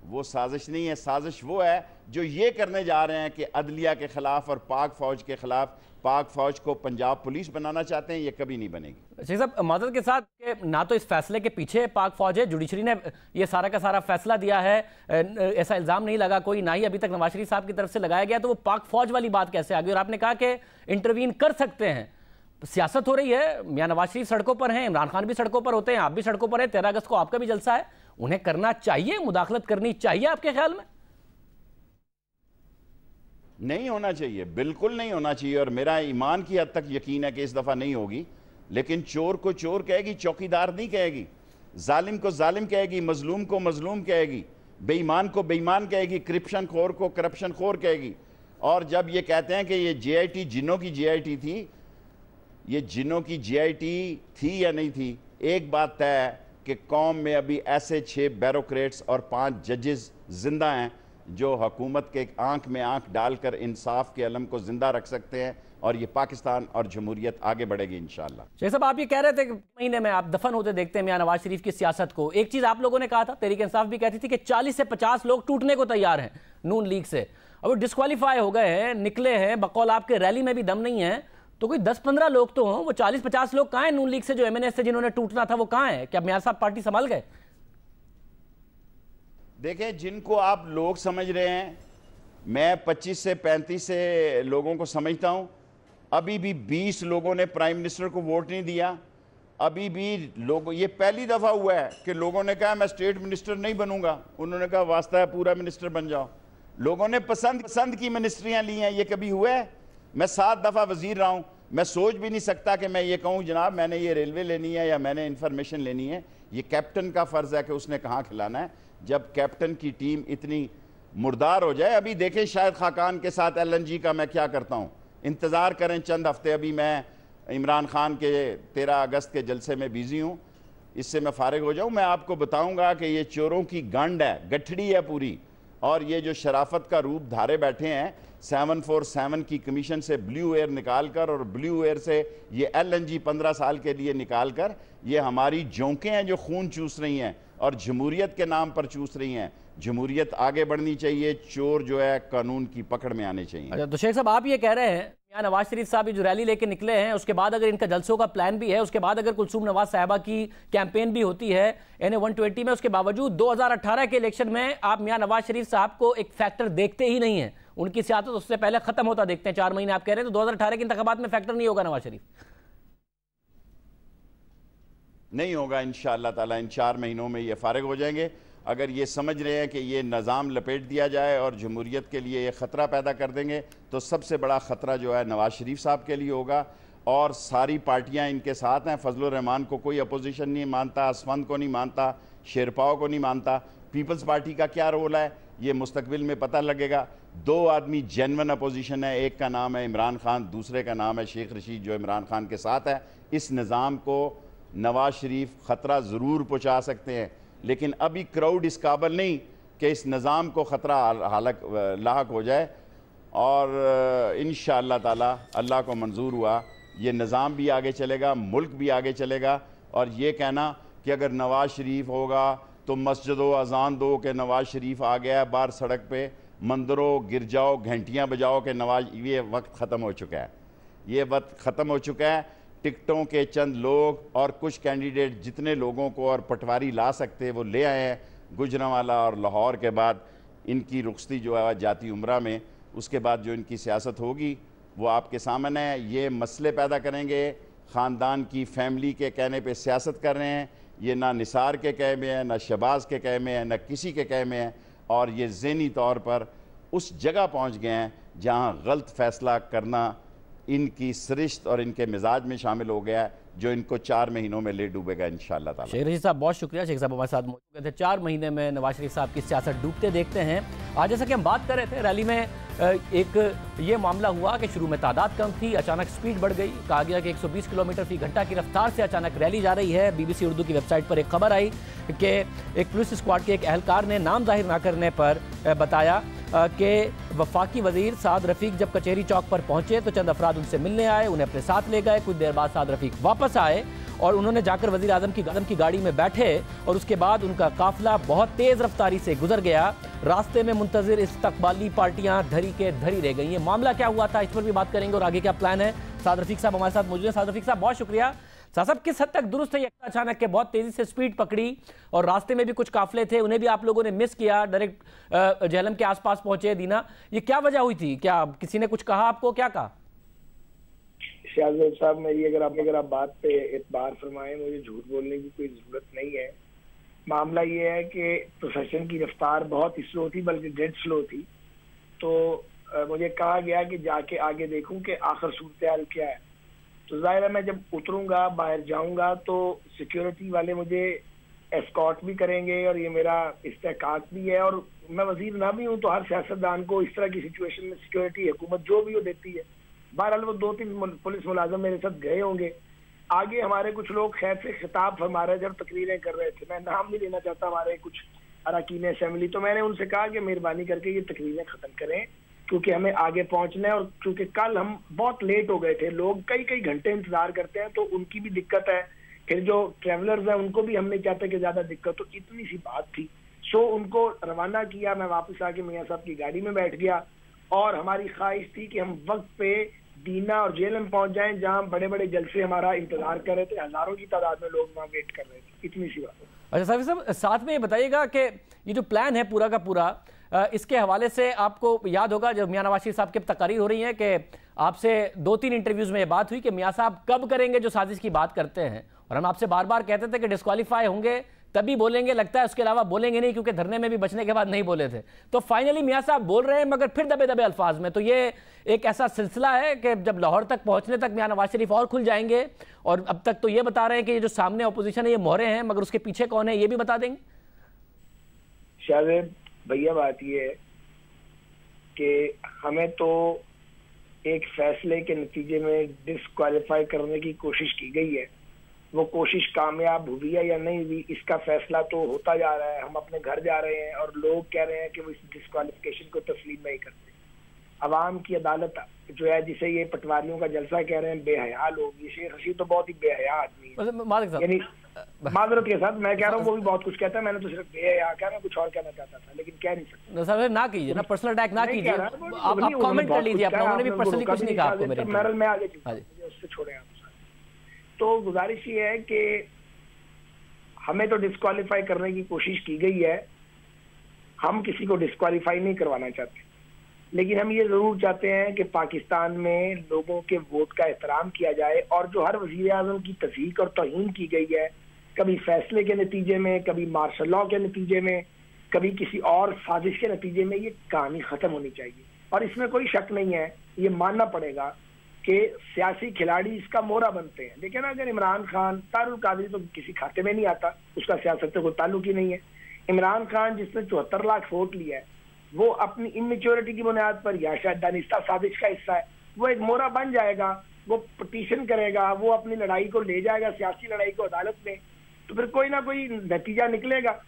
वो साजिश नहीं है। साजिश वो है जो ये करने जा रहे हैं कि अदलिया के खिलाफ और पाक फौज के खिलाफ, पाक फौज को पंजाब पुलिस बनाना चाहते हैं। ये कभी नहीं बनेगी। शेख साहब, माजरत के साथ ना तो इस फैसले के पीछे पाक फौज है, जुडिशरी ने ये सारा का सारा फैसला दिया है, ऐसा इल्जाम नहीं लगा कोई, ना ही अभी तक नवाज शरीफ साहब की तरफ से लगाया गया, तो वो पाक फौज वाली बात कैसे आ गई? और आपने कहा कि इंटरवीन कर सकते हैं। सियासत हो रही है, मियां नवाज शरीफ सड़कों पर हैं, इमरान खान भी सड़कों पर होते हैं, आप भी सड़कों पर हैं, 13 अगस्त को आपका भी जलसा है, उन्हें करना चाहिए, मुदाखलत करनी चाहिए आपके ख्याल में? नहीं होना चाहिए, बिल्कुल नहीं होना चाहिए। और मेरा ईमान की हद तक यकीन है कि इस दफा नहीं होगी। लेकिन चोर को चोर कहेगी, चौकीदार नहीं कहेगी। जालिम को जालिम कहेगी, मजलूम को मजलूम कहेगी। बेईमान को बेईमान कहेगी, करप्शन खोर को करप्शन खोर कहेगी। और जब ये कहते हैं कि ये जीआईटी जिन्नों की जीआईटी थी, ये जिन्नों की जीआईटी थी या नहीं थी, एक बात तय है कि कौम में अभी ऐसे 6 ब्यूरोक्रेट्स और 5 जजेस जिंदा हैं जो हुकूमत के आंख में आंख डालकर इंसाफ के अलम को जिंदा रख सकते हैं, और ये पाकिस्तान और जमहूरियत आगे बढ़ेगी इंशाअल्लाह। शेख साहब, आप ये कह रहे थे कि महीने में आप दफन होते देखते हैं मियां नवाज शरीफ की सियासत को। एक चीज आप लोगों ने कहा था, तहरीक इंसाफ भी कहती थी कि 40 से 50 लोग टूटने को तैयार हैं नून लीग से, अब वो डिस्क्वालीफाई हो गए हैं, निकले हैं, बकौल आपके रैली में भी दम नहीं है, तो कोई 10-15 लोग तो हों, वो 40-50 लोग कहां हैं नून लीग से जो एमएनएस से जिन्होंने टूटना था, वो कहां है? क्या मियां साहब पार्टी संभाल गए? देखें, जिनको आप लोग समझ रहे हैं, मैं 25 से 35 से लोगों को समझता हूं। अभी भी 20 लोगों ने प्राइम मिनिस्टर को वोट नहीं दिया। अभी भी लोग, ये पहली दफा हुआ है कि लोगों ने कहा मैं स्टेट मिनिस्टर नहीं बनूंगा, उन्होंने कहा वास्ता है पूरा मिनिस्टर बन जाओ। लोगों ने पसंद की मिनिस्ट्रियां ली हैं, ये कभी हुआ है? मैं 7 दफा वजीर रहा हूं, मैं सोच भी नहीं सकता कि मैं ये कहूं जनाब मैंने ये रेलवे लेनी है या मैंने इंफॉर्मेशन लेनी है। ये कैप्टन का फर्ज है कि उसने कहाँ खिलाना है। जब कैप्टन की टीम इतनी मुर्दार हो जाए, अभी देखें शायद खाकान के साथ LNG का मैं क्या करता हूँ, इंतज़ार करें चंद हफ्ते। अभी मैं इमरान खान के 13 अगस्त के जलसे में बिजी हूँ, इससे मैं फारिग हो जाऊँ, मैं आपको बताऊँगा कि ये चोरों की गंड है, गठड़ी है पूरी। और ये जो शराफत का रूप धारे बैठे हैं 747 की कमीशन से ब्लू एयर निकाल कर, और ब्लू एयर से ये LNG 15 साल के लिए निकाल कर, ये हमारी जोंकें हैं जो खून चूस रही हैं और जमहूरियत के नाम पर चूस रही हैं। जमहूरियत आगे बढ़नी चाहिए, चोर जो है कानून की पकड़ में आने चाहिए। अच्छा, तो शेख साहब आप ये कह रहे हैं मियां नवाज शरीफ साहब जो रैली लेके निकले हैं, उसके बाद अगर इनका जलसों का प्लान भी है, उसके बाद अगर कुलसूम नवाज साहिबा की कैंपेन भी होती है NA 120 में, उसके बावजूद 2018 के इलेक्शन में आप मियां नवाज शरीफ साहब को एक फैक्टर देखते ही नहीं है, उनकी सियासत उससे पहले खत्म होता देखते हैं। 4 महीने आप कह रहे हैं, तो 2018 के इंतखाबात में फैक्टर नहीं होगा नवाज शरीफ? नहीं होगा इंशाअल्लाह ताला। इन 4 महीनों में ये फारिग हो जाएंगे। अगर ये समझ रहे हैं कि ये निज़ाम लपेट दिया जाए और जमहूरियत के लिए ये ख़तरा पैदा कर देंगे, तो सबसे बड़ा ख़तरा जो है नवाज शरीफ साहब के लिए होगा। और सारी पार्टियां इनके साथ हैं। फजलुर रहमान को कोई अपोजिशन नहीं मानता, असफंद को नहीं मानता, शेरपाओ को नहीं मानता। पीपल्स पार्टी का क्या रोल है ये मुस्तकबिल में पता लगेगा। 2 आदमी जेन्युइन अपोजिशन है, एक का नाम है इमरान खान, दूसरे का नाम है शेख रशीद जो इमरान खान के साथ है। इस निज़ाम को नवाज शरीफ ख़तरा ज़रूर पहुँचा सकते हैं, लेकिन अभी क्राउड इस काबिल नहीं कि इस निज़ाम को ख़तरा लाहक हो जाए। और इंशाअल्लाह ताला अल्लाह को मंजूर हुआ ये निज़ाम भी आगे चलेगा, मुल्क भी आगे चलेगा। और ये कहना कि अगर नवाज शरीफ होगा तो मस्जिदों अजान दो कि नवाज शरीफ आ गया है, बाहर सड़क पे मंदिरों गिरजाओ घंटियाँ बजाओ कि नवाज, ये वक्त ख़त्म हो चुका है। ये वक्त ख़त्म हो चुका है। टिकटों के चंद लोग और कुछ कैंडिडेट जितने लोगों को और पटवारी ला सकते वो ले आए हैं गुजरांवाला और लाहौर के बाद। इनकी रुखसती जो है जाती उम्रा में, उसके बाद जो इनकी सियासत होगी वो आपके सामने है। ये मसले पैदा करेंगे, ख़ानदान की फैमिली के कहने पे सियासत कर रहे हैं। ये ना निसार के कह में है, ना शहबाज के कह में है, ना किसी के कह में है। और ये ज़हनी तौर पर उस जगह पहुँच गए हैं जहाँ गलत फ़ैसला करना इनकी सरिश्त और इनके मिजाज में शामिल हो गया है, जो इनको 4 महीनों में ले डूबेगा इंशाअल्लाह ताला। शेख रशीद साहब बहुत शुक्रिया। शेख साहब हमारे साथ मौजूद थे। 4 महीने में नवाज शरीफ साहब की सियासत डूबते देखते हैं। आज जैसा कि हम बात कर रहे थे, रैली में एक ये मामला हुआ कि शुरू में तादाद कम थी, अचानक स्पीड बढ़ गई। कहा गया कि 120 किलोमीटर फी घंटा की रफ्तार से अचानक रैली जा रही है। BBC उर्दू की वेबसाइट पर एक खबर आई कि एक पुलिस स्क्वाड के एक एहलकार ने नाम जाहिर ना करने पर बताया कि वफाकी वजीर साद रफीक जब कचहरी चौक पर पहुंचे तो चंद अफराद उनसे मिलने आए, उन्हें अपने साथ ले गए। कुछ देर बाद साद रफीक वापस आए और उन्होंने जाकर वजीर आजम की गाड़ी में बैठे और उसके बाद उनका काफिला बहुत तेज रफ्तारी से गुजर गया। रास्ते में मुंतजिर इस्तकबाली पार्टियां धरी के धरी रह गई। ये मामला क्या हुआ था, इस पर भी बात करेंगे और आगे क्या प्लान है। साद रफीक साहब हमारे साथ मौजूद हैं। साद रफीक साहब बहुत शुक्रिया। साहब किस हद तक दुरुस्त है अचानक के बहुत तेजी से स्पीड पकड़ी और रास्ते में भी कुछ काफिले थे, उन्हें भी आप लोगों ने मिस किया, डायरेक्ट जेहलम के आसपास पहुंचे दीना, ये क्या वजह हुई थी? क्या किसी ने कुछ कहा आपको, क्या कहा? शाहज़ेब साहब मेरी अगर आप बात पे एतबार फरमाएं, मुझे झूठ बोलने की कोई जरूरत नहीं है। मामला ये है कि प्रोसेशन की रफ्तार बहुत ही स्लो थी, बल्कि डेड स्लो थी। तो मुझे कहा गया कि जाके आगे देखूं कि आखिर सूरत हाल क्या है। तो जाहिर है मैं जब उतरूंगा, बाहर जाऊंगा, तो सिक्योरिटी वाले मुझे एस्कॉर्ट भी करेंगे और ये मेरा इस्तेहकाक भी है। और मैं वजीर ना भी हूँ तो हर सियासतदान को इस तरह की सिचुएशन में सिक्योरिटी हुकूमत जो भी वो देती है। बहरहाल वो 2-3 पुलिस मुलाजम मेरे साथ गए होंगे। आगे हमारे कुछ लोग खैर से खिताब फरमा रहे थे और तकरीरें कर रहे थे, मैं नाम नहीं लेना चाहता, हमारे कुछ अरकान असेंबली, तो मैंने उनसे कहा कि मेहरबानी करके ये तकरीरें खत्म करें क्योंकि हमें आगे पहुंचना है। और क्योंकि कल हम बहुत लेट हो गए थे, लोग कई घंटे इंतजार करते हैं तो उनकी भी दिक्कत है, फिर जो ट्रेवलर्स हैं उनको भी हम नहीं चाहते कि ज्यादा दिक्कत, तो इतनी सी बात थी। सो उनको रवाना किया, मैं वापस आके मियां साहब की गाड़ी में बैठ गया और हमारी ख्वाहिश थी कि हम वक्त पे दीना और जेल में पहुंच जाएं जहां बड़े बड़े जलसे हमारा इंतजार कर रहे थे, हजारों की तादाद में लोग वहां वेट कर रहे थे। इतनी सी बात। अच्छा साहब साहब, साथ में ये बताइएगा कि ये जो प्लान है पूरा का पूरा, इसके हवाले से आपको याद होगा जब मियां नवाज शरीफ साहब की तकारीर हो रही है कि आपसे 2-3 इंटरव्यूज में ये बात हुई कि मियां साहब कब करेंगे जो साजिश की बात करते हैं, और हम आपसे बार बार कहते थे कि डिस्क्वालीफाई होंगे तभी बोलेंगे, लगता है उसके अलावा बोलेंगे नहीं, क्योंकि धरने में भी बचने के बाद नहीं बोले थे। तो फाइनली मियां साहब बोल रहे हैं मगर फिर दबे दबे अल्फाज में। तो ये एक ऐसा सिलसिला है कि जब लाहौर तक पहुंचने तक मियां नवाज शरीफ और खुल जाएंगे, और अब तक तो ये बता रहे हैं कि ये जो सामने अपोजिशन है ये मोहरे हैं, मगर उसके पीछे कौन है ये भी बता देंगे। शायद भैया बात ये है कि हमें तो एक फैसले के नतीजे में डिस्क्वालीफाई करने की कोशिश की गई है, वो कोशिश कामयाब हुई है या नहीं हुई इसका फैसला तो होता जा रहा है। हम अपने घर जा रहे हैं और लोग कह रहे हैं कि वो इस डिस्क्वालिफिकेशन को तस्लीम नहीं करते। अवाम की अदालत जो है, जिसे ये पटवारियों का जलसा कह रहे हैं, बेहया लोग, ये शेख रशीद तो बहुत ही बेहया आदमी है, यानी माजरत के साथ मैं कह रहा हूँ, वो भी बहुत कुछ कहता है, मैंने तो सिर्फ बेहया कहा, मैं कुछ और कहना चाहता था लेकिन कह नहीं सकता। सर ना कीजिए ना, पर्सनल अटैक ना कीजिए, आप कमेंट कर लीजिए, उन्होंने भी पर्सनली कुछ नहीं कहा आपको मेरे में आगे उससे छोड़े आप। तो गुजारिश ये है कि हमें तो डिस्क्वालीफाई करने की कोशिश की गई है, हम किसी को डिस्क्वालीफाई नहीं करवाना चाहते, लेकिन हम ये जरूर चाहते हैं कि पाकिस्तान में लोगों के वोट का एहतराम किया जाए। और जो हर वजीर आजम की तज़हीक और तौहीन की गई है, कभी फैसले के नतीजे में, कभी मार्शल लॉ के नतीजे में, कभी किसी और साजिश के नतीजे में, ये कहानी खत्म होनी चाहिए। और इसमें कोई शक नहीं है, ये मानना पड़ेगा कि सियासी खिलाड़ी इसका मोहरा बनते हैं। देखिए ना, अगर इमरान खान, तारुल कादरी तो किसी खाते में नहीं आता, उसका सियासत से कोई ताल्लुक ही नहीं है। इमरान खान जिसने 74 लाख वोट लिया है, वो अपनी इमेच्योरिटी की बुनियाद पर या शायद दानिस्ता साजिश का हिस्सा है, वो एक मोहरा बन जाएगा, वो पिटीशन करेगा, वो अपनी लड़ाई को ले जाएगा, सियासी लड़ाई को अदालत में, तो फिर कोई ना कोई नतीजा निकलेगा।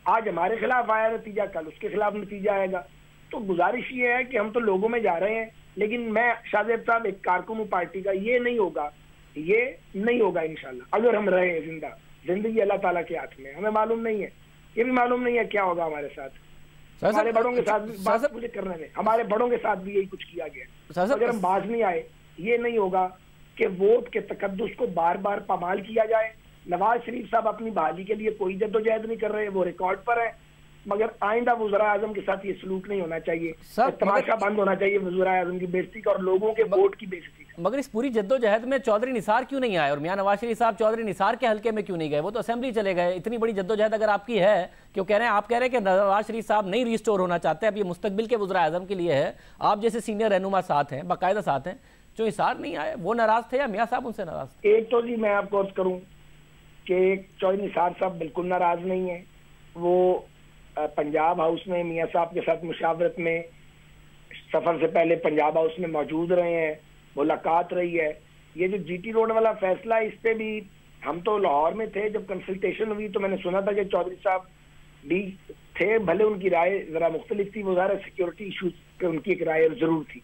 आज हमारे खिलाफ आया नतीजा, कल उसके खिलाफ नतीजा आएगा। तो गुजारिश ये है कि हम तो लोगों में जा रहे हैं, लेकिन मैं शाहजेब साहब एक कारकुन हूं पार्टी का, ये नहीं होगा इंशाल्लाह। अगर हम रहे जिंदा, जिंदगी अल्लाह ताला के हाथ में, हमें मालूम नहीं है, ये भी मालूम नहीं है क्या होगा हमारे साथ। हमारे बड़ों के साथ भी बात मुझे करने में, हमारे बड़ों के साथ भी यही कुछ किया गया। अगर हम बाज नहीं आए, ये नहीं होगा कि वोट के तकद्दुस को बार बार पामाल किया जाए। नवाज शरीफ साहब अपनी बहाली के लिए कोई जद्दोजहद नहीं कर रहे, वो रिकॉर्ड पर है, मगर आइंदा वज़ीर आज़म के साथ ये सलूक नहीं होना चाहिए। तमाशा बंद होना चाहिए वज़ीर आज़म की बेइज्जती का और लोगों के वोट की बेइज्जती का। मगर इस पूरी जद्दोजहद में चौधरी निसार क्यों नहीं आए, और मियां नवाज शरीफ साहब चौधरी निसार के हल्के में क्यों नहीं गए? वो तो असेंबली चले गए। इतनी बड़ी जद्दोजहद अगर आपकी है, क्यों कह रहे हैं, आप कह रहे हैं कि नवाज शरीफ साहब नहीं रिस्टोर होना चाहते, अब ये मुस्तकबिल के वज़ीर आज़म के लिए है, आप जैसे सीनियर रहनुमा साथ हैं, बाकायदा साथ हैं, जो निसार नहीं आए वो नाराज थे या मियां साहब उनसे नाराज थे? एक तो जी मैं आपको अर्ज करूं कि चौधरी निसार साहब बिल्कुल नाराज नहीं है, वो पंजाब हाउस में मियां साहब के साथ मुशावरत में सफर से पहले पंजाब हाउस में मौजूद रहे हैं, मुलाकात रही है। ये जो जीटी रोड वाला फैसला है, इस पे भी हम तो लाहौर में थे जब कंसल्टेशन हुई, तो मैंने सुना था कि चौधरी साहब भी थे, भले उनकी राय जरा मुख्तलिफ थी, वो ज़ाहिर सिक्योरिटी इशूज पे उनकी एक राय जरूर थी।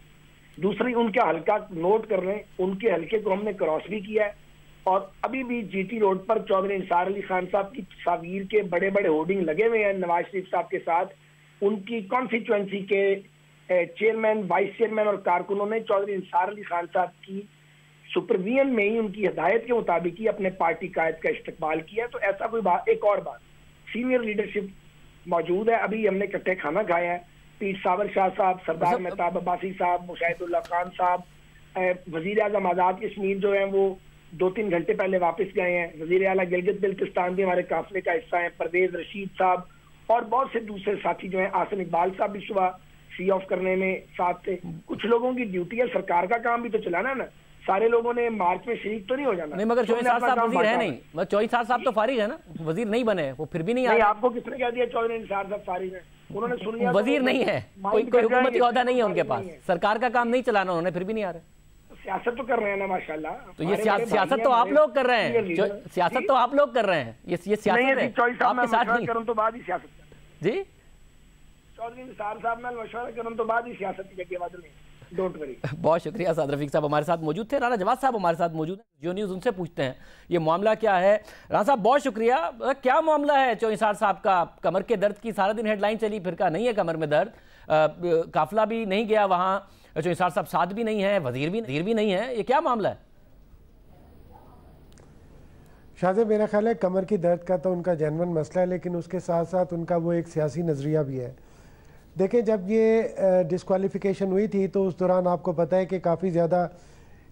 दूसरी, उनका हल्का नोट कर रहे हैं, उनके हल्के को हमने क्रॉस भी किया है, और अभी भी जीटी रोड पर चौधरी निसार अली खान साहब की तस्वीर के बड़े बड़े होर्डिंग लगे हुए हैं नवाज शरीफ साहब के साथ। उनकी कॉन्स्टिट्यूएंसी के चेयरमैन, वाइस चेयरमैन और कारकुनों ने चौधरी निसार अली खान साहब की सुपरविजन में ही, उनकी हिदायत के मुताबिक ही अपने पार्टी कायद का इस्तकबाल किया। तो ऐसा कोई बात, एक और बात, सीनियर लीडरशिप मौजूद है, अभी हमने इकट्ठे खाना खाया है, पीर साबर शाह साहब, सरदार मेहताब अब्बासी साहब, मुशाहिदुल्लाह खान साहब, वजीर आजम आजाद कश्मीर जो है वो 2-3 घंटे पहले वापस गए हैं, वजीर आला गिलगित बिल्तिस्तान भी हमारे काफिले का हिस्सा है, परवेज रशीद साहब और बहुत से दूसरे साथी जो हैं, आसिम इकबाल साहब भी सुबह सी ऑफ करने में साथ थे। कुछ लोगों की ड्यूटी है, सरकार का काम भी तो चलाना ना, सारे लोगों ने मार्च में शहीद तो नहीं हो जाना। नहीं, मगर चौधरी साहब वजीर है नहीं, मगर चौधरी साहब तो फारिग है ना, वजीर नहीं बने, वो फिर भी नहीं आ रहे। आपको किसने कह दिया चौधरी निसार साहब फारिग है? उन्होंने सुन लिया, वजीर नहीं है, कोई हुकूमती ओहदा नहीं है उनके पास, सरकार का काम नहीं चलाना उन्होंने, फिर भी नहीं आ रहे। सियासत तो कर रहे हैं ना माशाल्लाह। तो ये सियासत तो आप लोग कर रहे हैं, सियासत तो आप लोग कर रहे हैं, ये सियासत है आपके साथ नहीं। करने तो बाद ही सियासत जी चौधरी निसार साहब नाल मशवरा करने तो बाद ही सियासत की जगह बाद में। Don't worry. बहुत शुक्रिया। साद रफीक साहब हमारे साथ मौजूद थे, राना जवाद साहब हमारे साथ मौजूद हैं, जियो न्यूज़ उनसे पूछते हैं ये मामला क्या है। राना साहब बहुत शुक्रिया, क्या मामला है चौधरी साहब का? कमर के दर्द की सारा दिन हेडलाइन चली, फिर का नहीं है कमर में दर्द, काफिला भी नहीं गया वहाँ, चौधरी साहब साथ भी नहीं है, वजीर भी नहीं है, ये क्या मामला है? शाहजेब, मेरा ख्याल है कमर की दर्द का तो उनका जेन्युइन मसला है, लेकिन उसके साथ साथ उनका वो एक सियासी नज़रिया भी है। देखें, जब ये डिस्क्वालिफिकेशन हुई थी तो उस दौरान आपको पता है कि काफ़ी ज़्यादा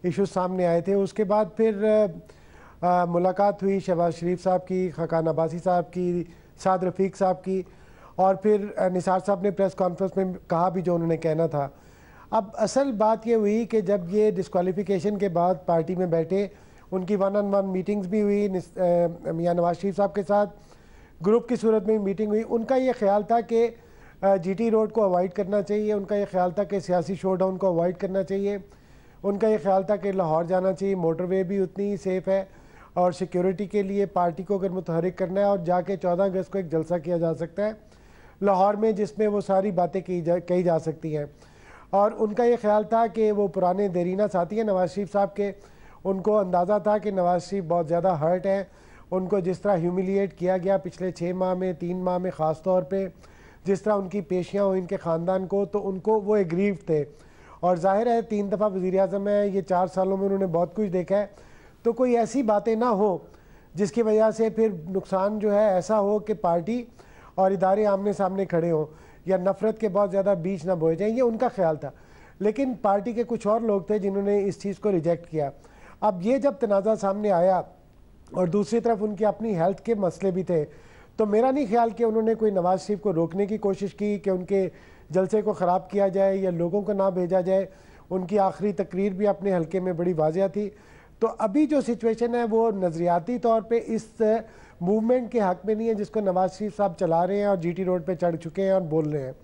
इशूज़ सामने आए थे। उसके बाद फिर मुलाकात हुई शहबाज शरीफ साहब की, खाकान अब्बासी साहब की, साद रफ़ीक साहब की, और फिर निसार साहब ने प्रेस कॉन्फ्रेंस में कहा भी जो उन्होंने कहना था। अब असल बात ये हुई कि जब ये डिस्क्वालिफिकेशन के बाद पार्टी में बैठे, उनकी 1-on-1 मीटिंग्स भी हुई मियां नवाज शरीफ साहब के साथ, ग्रुप की सूरत में मीटिंग हुई। उनका ये ख्याल था कि जीटी रोड को अवॉइड करना चाहिए, उनका ये ख्याल था कि सियासी शोडाउन को अवॉइड करना चाहिए, उनका ये ख्याल था कि लाहौर जाना चाहिए, मोटरवे भी उतनी ही सेफ़ है, और सिक्योरिटी के लिए पार्टी को अगर मुतहरिक करना है और जाके 14 अगस्त को एक जलसा किया जा सकता है लाहौर में, जिसमें वो सारी बातें कही जा सकती हैं। और उनका ये ख्याल था कि वो पुराने देरीना साथी हैं नवाज शरीफ साहब के, उनको अंदाज़ा था कि नवाज शरीफ बहुत ज़्यादा हर्ट हैं, उनको जिस तरह ह्यूमिलिएट किया गया पिछले 6 माह में, 3 माह में ख़ास तौर पे, जिस तरह उनकी पेशियाँ हुई इनके ख़ानदान को, तो उनको वो एग्रीव थे। और जाहिर है 3 दफ़ा वज़ीर आज़म है, ये 4 सालों में उन्होंने बहुत कुछ देखा है, तो कोई ऐसी बातें ना हो जिसकी वजह से फिर नुकसान जो है ऐसा हो कि पार्टी और इदारे आमने सामने खड़े हों या नफ़रत के बहुत ज़्यादा बीच ना बोए जाएं, ये उनका ख्याल था। लेकिन पार्टी के कुछ और लोग थे जिन्होंने इस चीज़ को रिजेक्ट किया। अब ये जब तनाज़ा सामने आया और दूसरी तरफ उनकी अपनी हेल्थ के मसले भी थे, तो मेरा नहीं ख्याल कि उन्होंने कोई नवाज शरीफ को रोकने की कोशिश की कि उनके जलसे को ख़राब किया जाए या लोगों को ना भेजा जाए। उनकी आखिरी तकरीर भी अपने हल्के में बड़ी वाज़िया थी। तो अभी जो सिचुएशन है वो नज़रियाती तौर पे इस मूवमेंट के हक़ में नहीं है जिसको नवाज शरीफ साहब चला रहे हैं और जीटी रोड पे चढ़ चुके हैं और बोल रहे हैं।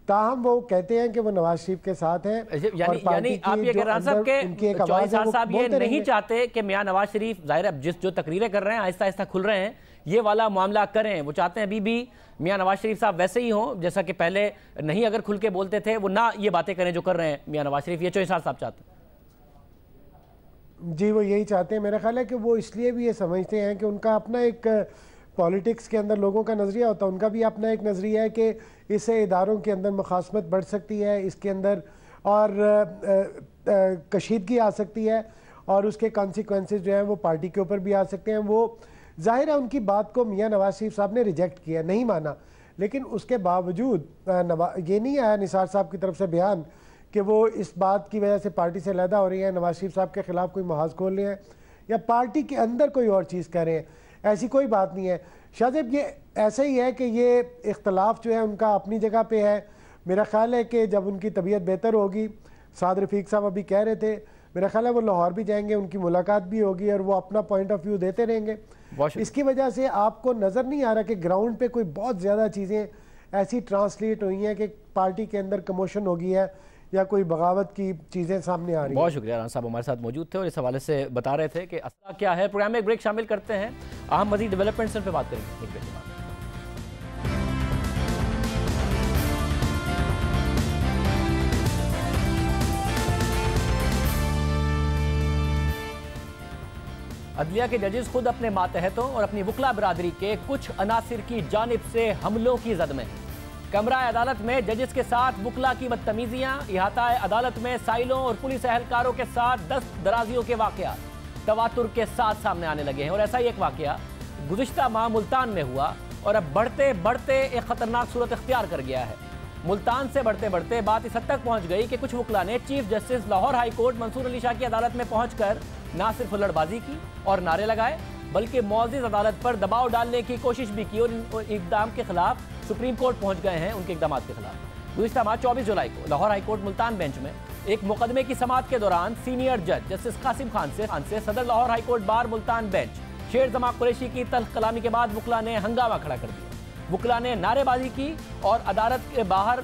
ताहम वो कहते हैं कि वो नवाज शरीफ के साथ हैं। यानी आप ये कह रहे हैं कि चौधरी साहब ये नहीं चाहते कि मियां नवाज शरीफ जाहिर है जो तकरीरें कर रहे हैं आहिस्ता आहिस्ता खुल रहे हैं, ये वाला मामला करें। वो चाहते हैं अभी भी मियां नवाज शरीफ साहब वैसे ही हों जैसा कि पहले नहीं अगर खुल के बोलते थे, वो ना ये बातें करें जो कर रहे हैं मियां नवाज शरीफ। ये चौधरी साहब चाहते हैं जी, वो यही चाहते हैं। मेरा ख्याल है कि वो इसलिए भी ये समझते हैं कि उनका अपना एक पॉलिटिक्स के अंदर लोगों का नज़रिया होता है, उनका भी अपना एक नज़रिया है कि इससे इदारों के अंदर मुखासमत बढ़ सकती है, इसके अंदर और कशीदगी आ सकती है और उसके कॉन्सिक्वेंसेस जो हैं वो पार्टी के ऊपर भी आ सकते हैं। वो जाहिर है उनकी बात को मियां नवाज शरीफ साहब ने रिजेक्ट किया, नहीं माना, लेकिन उसके बावजूद ये नहीं आया निसार साहब की तरफ से बयान कि वो इस बात की वजह से पार्टी से अलहदा हो रही है, नवाज शरीफ साहब के खिलाफ कोई महाज खोल रहे हैं या पार्टी के अंदर कोई और चीज़ कह रहे हैं। ऐसी कोई बात नहीं है शाहजेब, ये ऐसा ही है कि ये इख्तलाफ जो है उनका अपनी जगह पे है। मेरा ख्याल है कि जब उनकी तबीयत बेहतर होगी, साद रफ़ीक साहब अभी कह रहे थे, मेरा ख्याल है वो लाहौर भी जाएंगे, उनकी मुलाकात भी होगी और वो अपना पॉइंट ऑफ व्यू देते रहेंगे। इसकी वजह से आपको नज़र नहीं आ रहा कि ग्राउंड पे कोई बहुत ज़्यादा चीज़ें ऐसी ट्रांसलेट हुई हैं कि पार्टी के अंदर कमोशन हो गई है या कोई बगावत की चीज़ें सामने आ रही हैं। बहुत शुक्रिया, राना साहब हमारे साथ मौजूद थे और इस हवाले से बता रहे थे कि असला क्या है। प्रोग्राम में एक ब्रेक शामिल करते हैं, अहम मजीद डेवलपमेंट्स पे बात करेंगे एक ब्रेक के बाद। अदलिया के जजेस खुद अपने मातहतों और अपनी वकला बरादरी के कुछ अनासिर की जानिब से हमलों की जद में। कमरा अदालत में जजेस के साथ वकला की बदतमीजियां, इहाता अदालत में साइलों और पुलिस एहलकारों के साथ दस्त दराजियों के वाकयात तवातुर के साथ सामने आने लगे हैं। और ऐसा ही एक वाकया गुज़िश्ता माह मुल्तान में हुआ और अब बढ़ते बढ़ते एक खतरनाक सूरत इख्तियार कर गया है। मुल्तान से बढ़ते बढ़ते बात इस हद तक पहुंच गई कि कुछ वकला ने chief justice Lahore high court Mansoor Ali Shah की अदालत में पहुंचकर ना सिर्फ हुल्लड़बाजी की और नारे लगाए, बल्कि मुअज़्ज़िज़ अदालत पर दबाव डालने की कोशिश भी की और इक़दाम के खिलाफ सुप्रीम कोर्ट पहुंच गए हैं। उनके इक़दाम के खिलाफ गुज़िश्ता माह 24 जुलाई को Lahore high court Multan bench में एक मुकदमे की समाअत के दौरान सीनियर जज जस्टिस कासिम खान से सदर Lahore high court bar Multan bench शेर जमा कुरैशी की तल्ख कलामी के बाद वुकला ने हंगामा खड़ा कर दिया। वुकला ने नारेबाजी की और अदालत के बाहर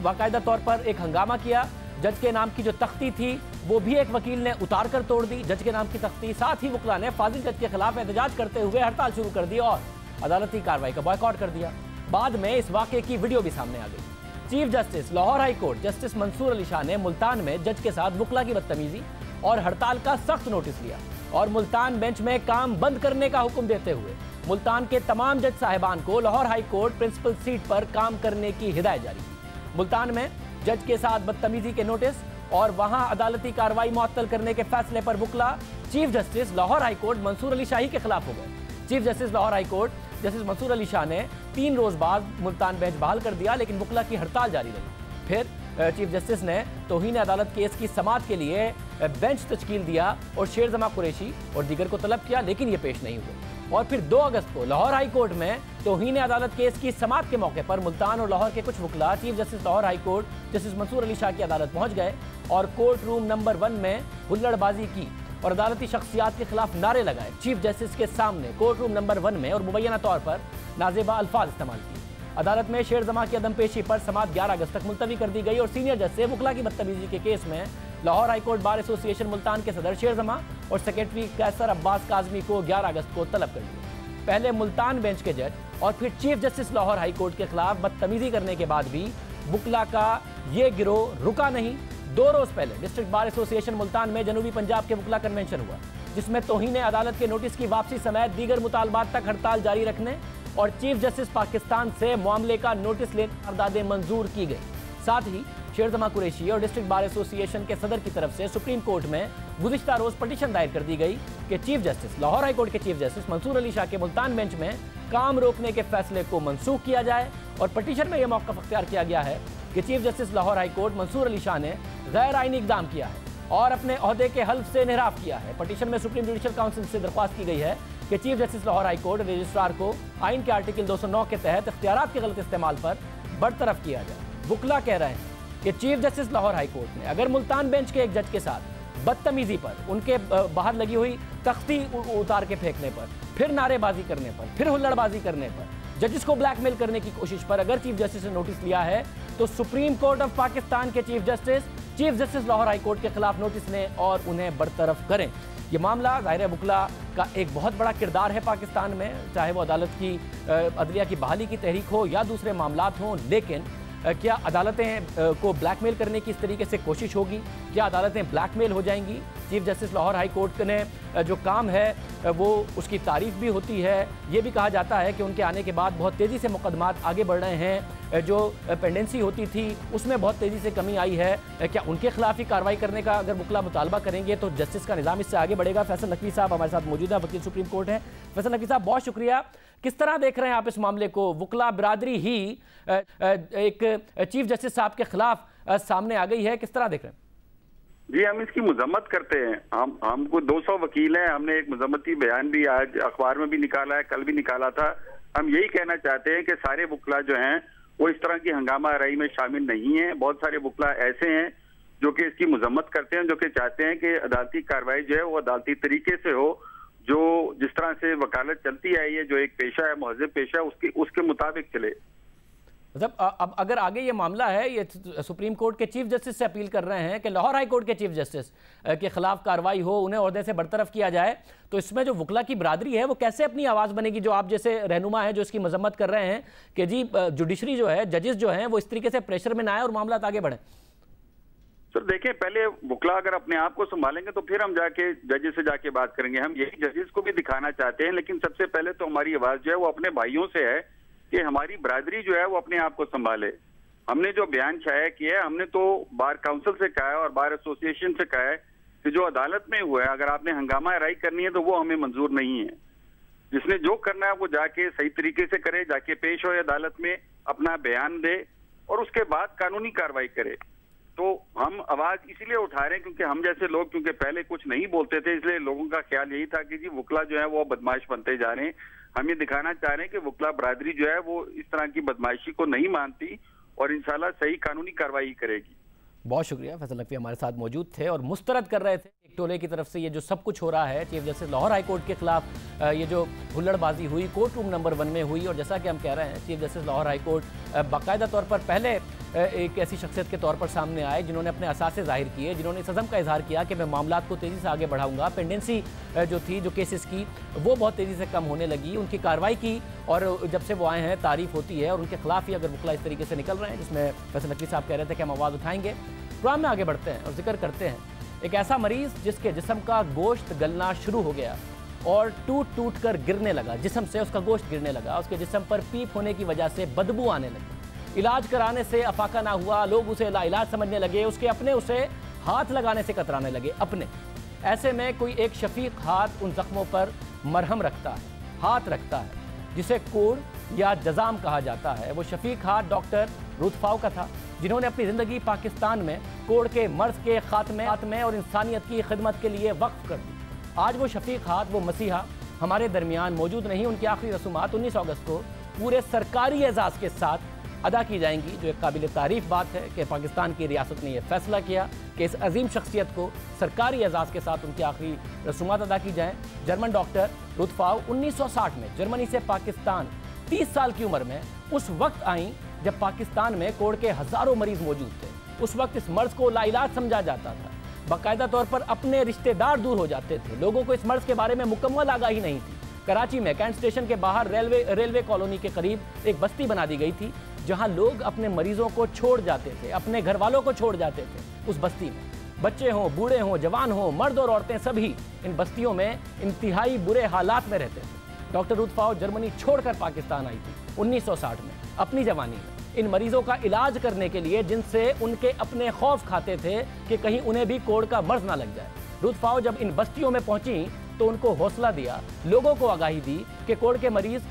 बाकायदा तौर पर एक हंगामा किया। जज के नाम की जो तख्ती थी वो भी एक वकील ने उतार कर तोड़ दी, जज के नाम की तख्ती। साथ ही वुकला ने फाजिल जज के खिलाफ एहतजाज करते हुए हड़ताल शुरू कर दी और अदालती कार्रवाई का बॉयकॉट कर दिया। बाद में इस वाकये की वीडियो भी सामने आ गई। Chief justice Lahore high court justice Mansoor Ali Shah ने मुल्तान में जज के साथ वुकला की बदतमीजी और हड़ताल का सख्त नोटिस लिया और मुल्तान बेंच में काम बंद करने का हुक्म देते हुए मुल्तान के तमाम जज साहिबान को Lahore high court principal seat पर काम करने की हिदायत जारी की। मुल्तान में जज के साथ बदतमीजी के नोटिस और वहां अदालती कार्रवाई मुअत्तल करने के फैसले पर वुकला chief justice Lahore high court Mansoor Ali Shah के खिलाफ हो गए। Chief justice Lahore high court justice Mansoor Ali Shah ने 3 रोज बाद मुल्तान बेंच बहाल कर दिया, लेकिन वुकला की हड़ताल जारी रही। फिर चीफ जस्टिस ने तौहीन अदालत केस की समाअत के लिए बेंच तश्कील दिया और शेर जमा कुरैशी और दीगर को तलब किया, लेकिन ये पेश नहीं हुए। और फिर 2 अगस्त को लाहौर हाई कोर्ट में तौहीन अदालत केस की समाअत के मौके पर मुल्तान और लाहौर के कुछ वुकला chief justice Lahore high court justice Mansoor Ali Shah की अदालत पहुंच गए और कोर्ट रूम नंबर 1 में हुल्लड़बाजी की और अदालती शख्सियात के खिलाफ नारे लगाए। चीफ जस्टिस के सामने कोर्ट रूम नंबर 1 में और मुबैना तौर पर नाजेबा अल्फाज इस्तेमाल किए। अदालत में शेर जमा की अदम पेशी पर समाअत 11 अगस्त तक मुलतवी कर दी गई और सीनियर जज से वुकला की बदतमीजी के केस में Lahore high court bar association Multan के सदर शेर जमा और सेक्रेटरी कैसर अब्बास काजमी को 11 अगस्त को तलब कर दिया। पहले मुल्तान बेंच के जज और फिर चीफ जस्टिस लाहौर हाईकोर्ट के खिलाफ बदतमीजी करने के बाद भी वुकला का ये गिरोह रुका नहीं। 2 रोज पहले डिस्ट्रिक्ट बार एसोसिएशन मुल्तान में जनूबी पंजाब के वुकला कन्वेंशन हुआ, जिसमें तौहीन अदालत के नोटिस की वापसी समेत दीगर मुतालबात तक हड़ताल जारी रखने और चीफ जस्टिस पाकिस्तान से मामले का नोटिस लेकर करारदादें मंजूर की गई। साथ ही शेर जमा कुरैशी और डिस्ट्रिक्ट बार एसोसिएशन के सदर की तरफ से सुप्रीम कोर्ट में गुज़िश्ता रोज पटिशन दायर कर दी गई कि chief justice Lahore high court के चीफ जस्टिस मंसूर अली शाह के मुल्तान बेंच में काम रोकने के फैसले को मनसूख किया जाए। और पटिशन में यह मौक़िफ़ अख्तियार किया गया है कि chief justice Lahore high court Mansoor Ali Shah ने गैर आईनी इक़दाम किया है और अपने ओहदे के हल्फ से इनहराफ किया है। पटिशन में सुप्रीम जुडिशल काउंसिल से दरख्वास्त की गई है कि chief justice Lahore high court registrar को आइन के आर्टिकल 209 के तहत इख्तियारात के गलत इस्तेमाल पर बरतरफ किया जाए। वुकला कह रहे हैं कि chief justice Lahore high court ने अगर मुल्तान बेंच के एक जज के साथ बदतमीजी पर, उनके बाहर लगी हुई तख्ती उतार के फेंकने पर, फिर नारेबाजी करने पर, फिर हुल्लड़बाजी करने पर, जजिस को ब्लैकमेल करने की कोशिश पर अगर चीफ जस्टिस ने नोटिस लिया है तो सुप्रीम कोर्ट ऑफ पाकिस्तान के chief justice Lahore high court के खिलाफ नोटिस लें और उन्हें बरतरफ करें। ये मामला ज़ाहिर वुकला का एक बहुत बड़ा किरदार है पाकिस्तान में, चाहे वो अदालत की अदलिया की बहाली की तहरीक हो या दूसरे मामलात हों। लेकिन क्या अदालतें को ब्लैकमेल करने की इस तरीके से कोशिश होगी? क्या अदालतें ब्लैकमेल हो जाएंगी? Chief justice Lahore high court ने जो काम है वो उसकी तारीफ भी होती है। ये भी कहा जाता है कि उनके आने के बाद बहुत तेज़ी से मुकदमात आगे बढ़ रहे हैं, जो पेंडेंसी होती थी उसमें बहुत तेज़ी से कमी आई है। क्या उनके खिलाफ ही कार्रवाई करने का अगर वुकला मुतालबा करेंगे तो जस्टिस का निज़ाम इससे आगे बढ़ेगा? फैसल नकवी साहब हमारे साथ मौजूद हैं, वकील सुप्रीम कोर्ट हैं। फैसल नकवी साहब बहुत शुक्रिया। किस तरह देख रहे हैं आप इस मामले को? वुकला बिरादरी ही एक चीफ जस्टिस साहब के खिलाफ सामने आ गई है, किस तरह देख रहे हैं? जी, हम इसकी मजम्मत करते हैं। हमको 200 वकील हैं, हमने एक मजम्मती बयान भी आज अखबार में भी निकाला है, कल भी निकाला था। हम यही कहना चाहते हैं कि सारे वुकला जो हैं वो इस तरह की हंगामा आराई में शामिल नहीं है। बहुत सारे वुकला ऐसे हैं जो कि इसकी मजम्मत करते हैं, जो कि चाहते हैं कि अदालती कार्रवाई जो है वो अदालती तरीके से हो, जो जिस तरह से वकालत चलती आई है, जो एक पेशा है, महज़ब पेशा, उसके मुताबिक चले। मतलब अब अगर आगे ये मामला है, ये सुप्रीम कोर्ट के चीफ जस्टिस से अपील कर रहे हैं कि लाहौर हाई कोर्ट के चीफ जस्टिस के खिलाफ कार्रवाई हो, उन्हें ओहदे से बरतरफ किया जाए, तो इसमें जो वुकला की बिरादरी है वो कैसे अपनी आवाज़ बनेगी? जो आप जैसे रहनुमा है जो इसकी मजम्मत कर रहे हैं कि जी जुडिशरी जो है, जजेस जो हैं वो इस तरीके से प्रेशर में ना आए और मामला आगे बढ़े। सर देखिए, पहले वुकला अगर अपने आप को संभालेंगे तो फिर हम जाके जजेस से जाके बात करेंगे। हम यही जजेस को भी दिखाना चाहते हैं, लेकिन सबसे पहले तो हमारी आवाज़ जो है वो अपने भाइयों से है कि हमारी बरादरी जो है वो अपने आप को संभाले। हमने जो बयान शाया किया है, हमने तो बार काउंसिल से कहा है और बार एसोसिएशन से कहा है कि जो अदालत में हुआ है, अगर आपने हंगामा आराई करनी है तो वो हमें मंजूर नहीं है। जिसने जो करना है वो जाके सही तरीके से करे, जाके पेश हो अदालत में, अपना बयान दे और उसके बाद कानूनी कार्रवाई करे। तो हम आवाज इसीलिए उठा रहे हैं क्योंकि हम जैसे लोग, क्योंकि पहले कुछ नहीं बोलते थे, इसलिए लोगों का ख्याल यही था कि जी वुकला जो है वो बदमाश बनते जा रहे हैं। हम ये दिखाना चाह रहे हैं कि वुकला बरादरी जो है वो इस तरह की बदमाशी को नहीं मानती और इंशाल्लाह सही कानूनी कार्रवाई करेगी। बहुत शुक्रिया। फैसल नकवी हमारे साथ मौजूद थे और मुस्तरद कर रहे थे एक टोले की तरफ से ये जो सब कुछ हो रहा है chief justice Lahore high court के खिलाफ ये जो हुल्लड़बाजी हुई कोर्ट रूम नंबर 1 में हुई। और जैसा कि हम कह रहे हैं chief justice Lahore high court बाकायदा तौर पर पहले एक ऐसी शख्सियत के तौर पर सामने आए जिन्होंने अपने असासे जाहिर किए, जिन्होंने इस अज़म का इजहार किया कि मैं मामला को तेज़ी से आगे बढ़ाऊंगा। पेंडेंसी जो थी जो केसेस की वो बहुत तेज़ी से कम होने लगी, उनकी कार्रवाई की। और जब से वो आए हैं तारीफ़ होती है और उनके खिलाफ ही अगर वकला इस तरीके से निकल रहे हैं जिसमें फैसल नकवी साहब कह रहे थे कि हम आवाज़ उठाएंगे। प्रोग्राम में आगे बढ़ते हैं और जिक्र करते हैं एक ऐसा मरीज़ जिसके जिस्म का गोश्त गलना शुरू हो गया और टूट टूट कर गिरने लगा, जिस्म से उसका गोश्त गिरने लगा, उसके जिस्म पर पीप होने की वजह से बदबू आने लगी। इलाज कराने से अफाका ना हुआ, लोग उसे लाइलाज समझने लगे, उसके अपने उसे हाथ लगाने से कतराने लगे अपने। ऐसे में कोई एक शफीक हाथ उन जख्मों पर मरहम रखता है, हाथ रखता है, जिसे कोड़ या जजाम कहा जाता है। वो शफीक हाथ डॉक्टर रुथ फाउ का था जिन्होंने अपनी ज़िंदगी पाकिस्तान में कोड़ के मर्ज के खात्मे और इंसानियत की खिदमत के लिए वक्फ कर दी। आज वो शफीक हाथ, वो मसीहा हमारे दरमियान मौजूद नहीं। उनकी आखिरी रसूमात 19 अगस्त को पूरे सरकारी एजाज़ के साथ अदा की जाएंगी, जो एक काबिल तारीफ़ बात है कि पाकिस्तान की रियासत ने यह फैसला किया कि इस अजीम शख्सियत को सरकारी एजाज़ के साथ उनकी आखिरी रसूमात अदा की जाएँ। जर्मन डॉक्टर रुथ फाउ 1960 में जर्मनी से पाकिस्तान 30 साल की उम्र में उस वक्त आई जब पाकिस्तान में कोड़ के हज़ारों मरीज़ मौजूद थे। उस वक्त इस मर्ज़ को लाइलाज समझा जाता था, बाकायदा तौर पर अपने रिश्तेदार दूर हो जाते थे, लोगों को इस मर्ज़ के बारे में मुकम्मल आगाही नहीं थी। कराची में कैंट स्टेशन के बाहर रेलवे कॉलोनी के करीब एक बस्ती बना दी गई थी जहां लोग अपने मरीजों को छोड़ जाते थे, अपने घर वालों को छोड़ जाते थे। उस बस्ती में बच्चे हों, बूढ़े हों, जवान हों, मर्द और औरतें सभी इन बस्तियों में इंतहाई बुरे हालात में रहते थे। डॉक्टर रुथ फाउ जर्मनी छोड़कर पाकिस्तान आई थी 1960 में अपनी जवानी में इन मरीजों का इलाज करने के लिए, जिनसे उनके अपने खौफ खाते थे कि कहीं उन्हें भी कोड़ का मर्ज ना लग जाए। रुथ फाउ जब इन बस्तियों में पहुंची तो उनको हौसला दिया, लोगों को आगाही दी कि कोड़ के मरीज़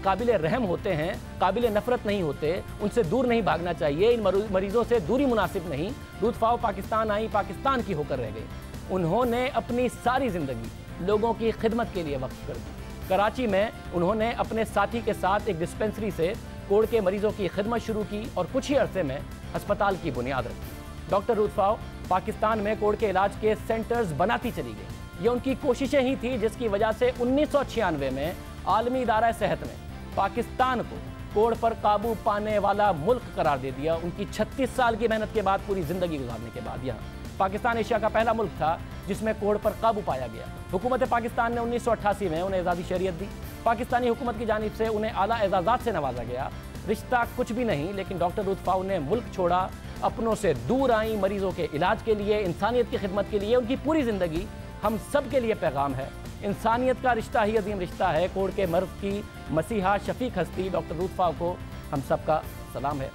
काबिल रहम होते हैं, काबिल नफ़रत नहीं होते, उनसे दूर नहीं भागना चाहिए, इन मरीज़ों से दूरी मुनासिब नहीं। रुथ फाउ पाकिस्तान आई, पाकिस्तान की होकर रह गई। उन्होंने अपनी सारी ज़िंदगी लोगों की खिदमत के लिए वक्फ कर दी। कराची में उन्होंने अपने साथी के साथ एक डिस्पेंसरी से कोड़ के मरीज़ों की खिदमत शुरू की और कुछ ही अरसे में अस्पताल की बुनियाद रखी। डॉक्टर रुथ फाउ पाकिस्तान में कोड़ के इलाज के सेंटर्स बनाती चली गई। ये उनकी कोशिशें ही थी जिसकी वजह से 1996 में आलमी इदारा सेहत ने पाकिस्तान को कोड़ पर काबू पाने वाला मुल्क करार दे दिया। उनकी 36 साल की मेहनत के बाद, पूरी ज़िंदगी गुजारने के बाद, यहाँ पाकिस्तान एशिया का पहला मुल्क था जिसमें कोड़ पर काबू पाया गया। हुकूमत पाकिस्तान ने 1988 में उन्हें एजाज़ी शरीयत दी। पाकिस्तानी हुकूमत की जानिब से उन्हें आला एजाज़ात से नवाजा गया। रिश्ता कुछ भी नहीं, लेकिन डॉक्टर रुथ फाउ ने मुल्क छोड़ा, अपनों से दूर आई, मरीजों के इलाज के लिए, इंसानियत की खिदमत के लिए। उनकी पूरी ज़िंदगी हम सब के लिए पैगाम है। इंसानियत का रिश्ता ही अजीम रिश्ता है। कोड़ के मर्ज की मसीहा शफीक हस्ती डॉक्टर रुथ फाउ को हम सब का सलाम है।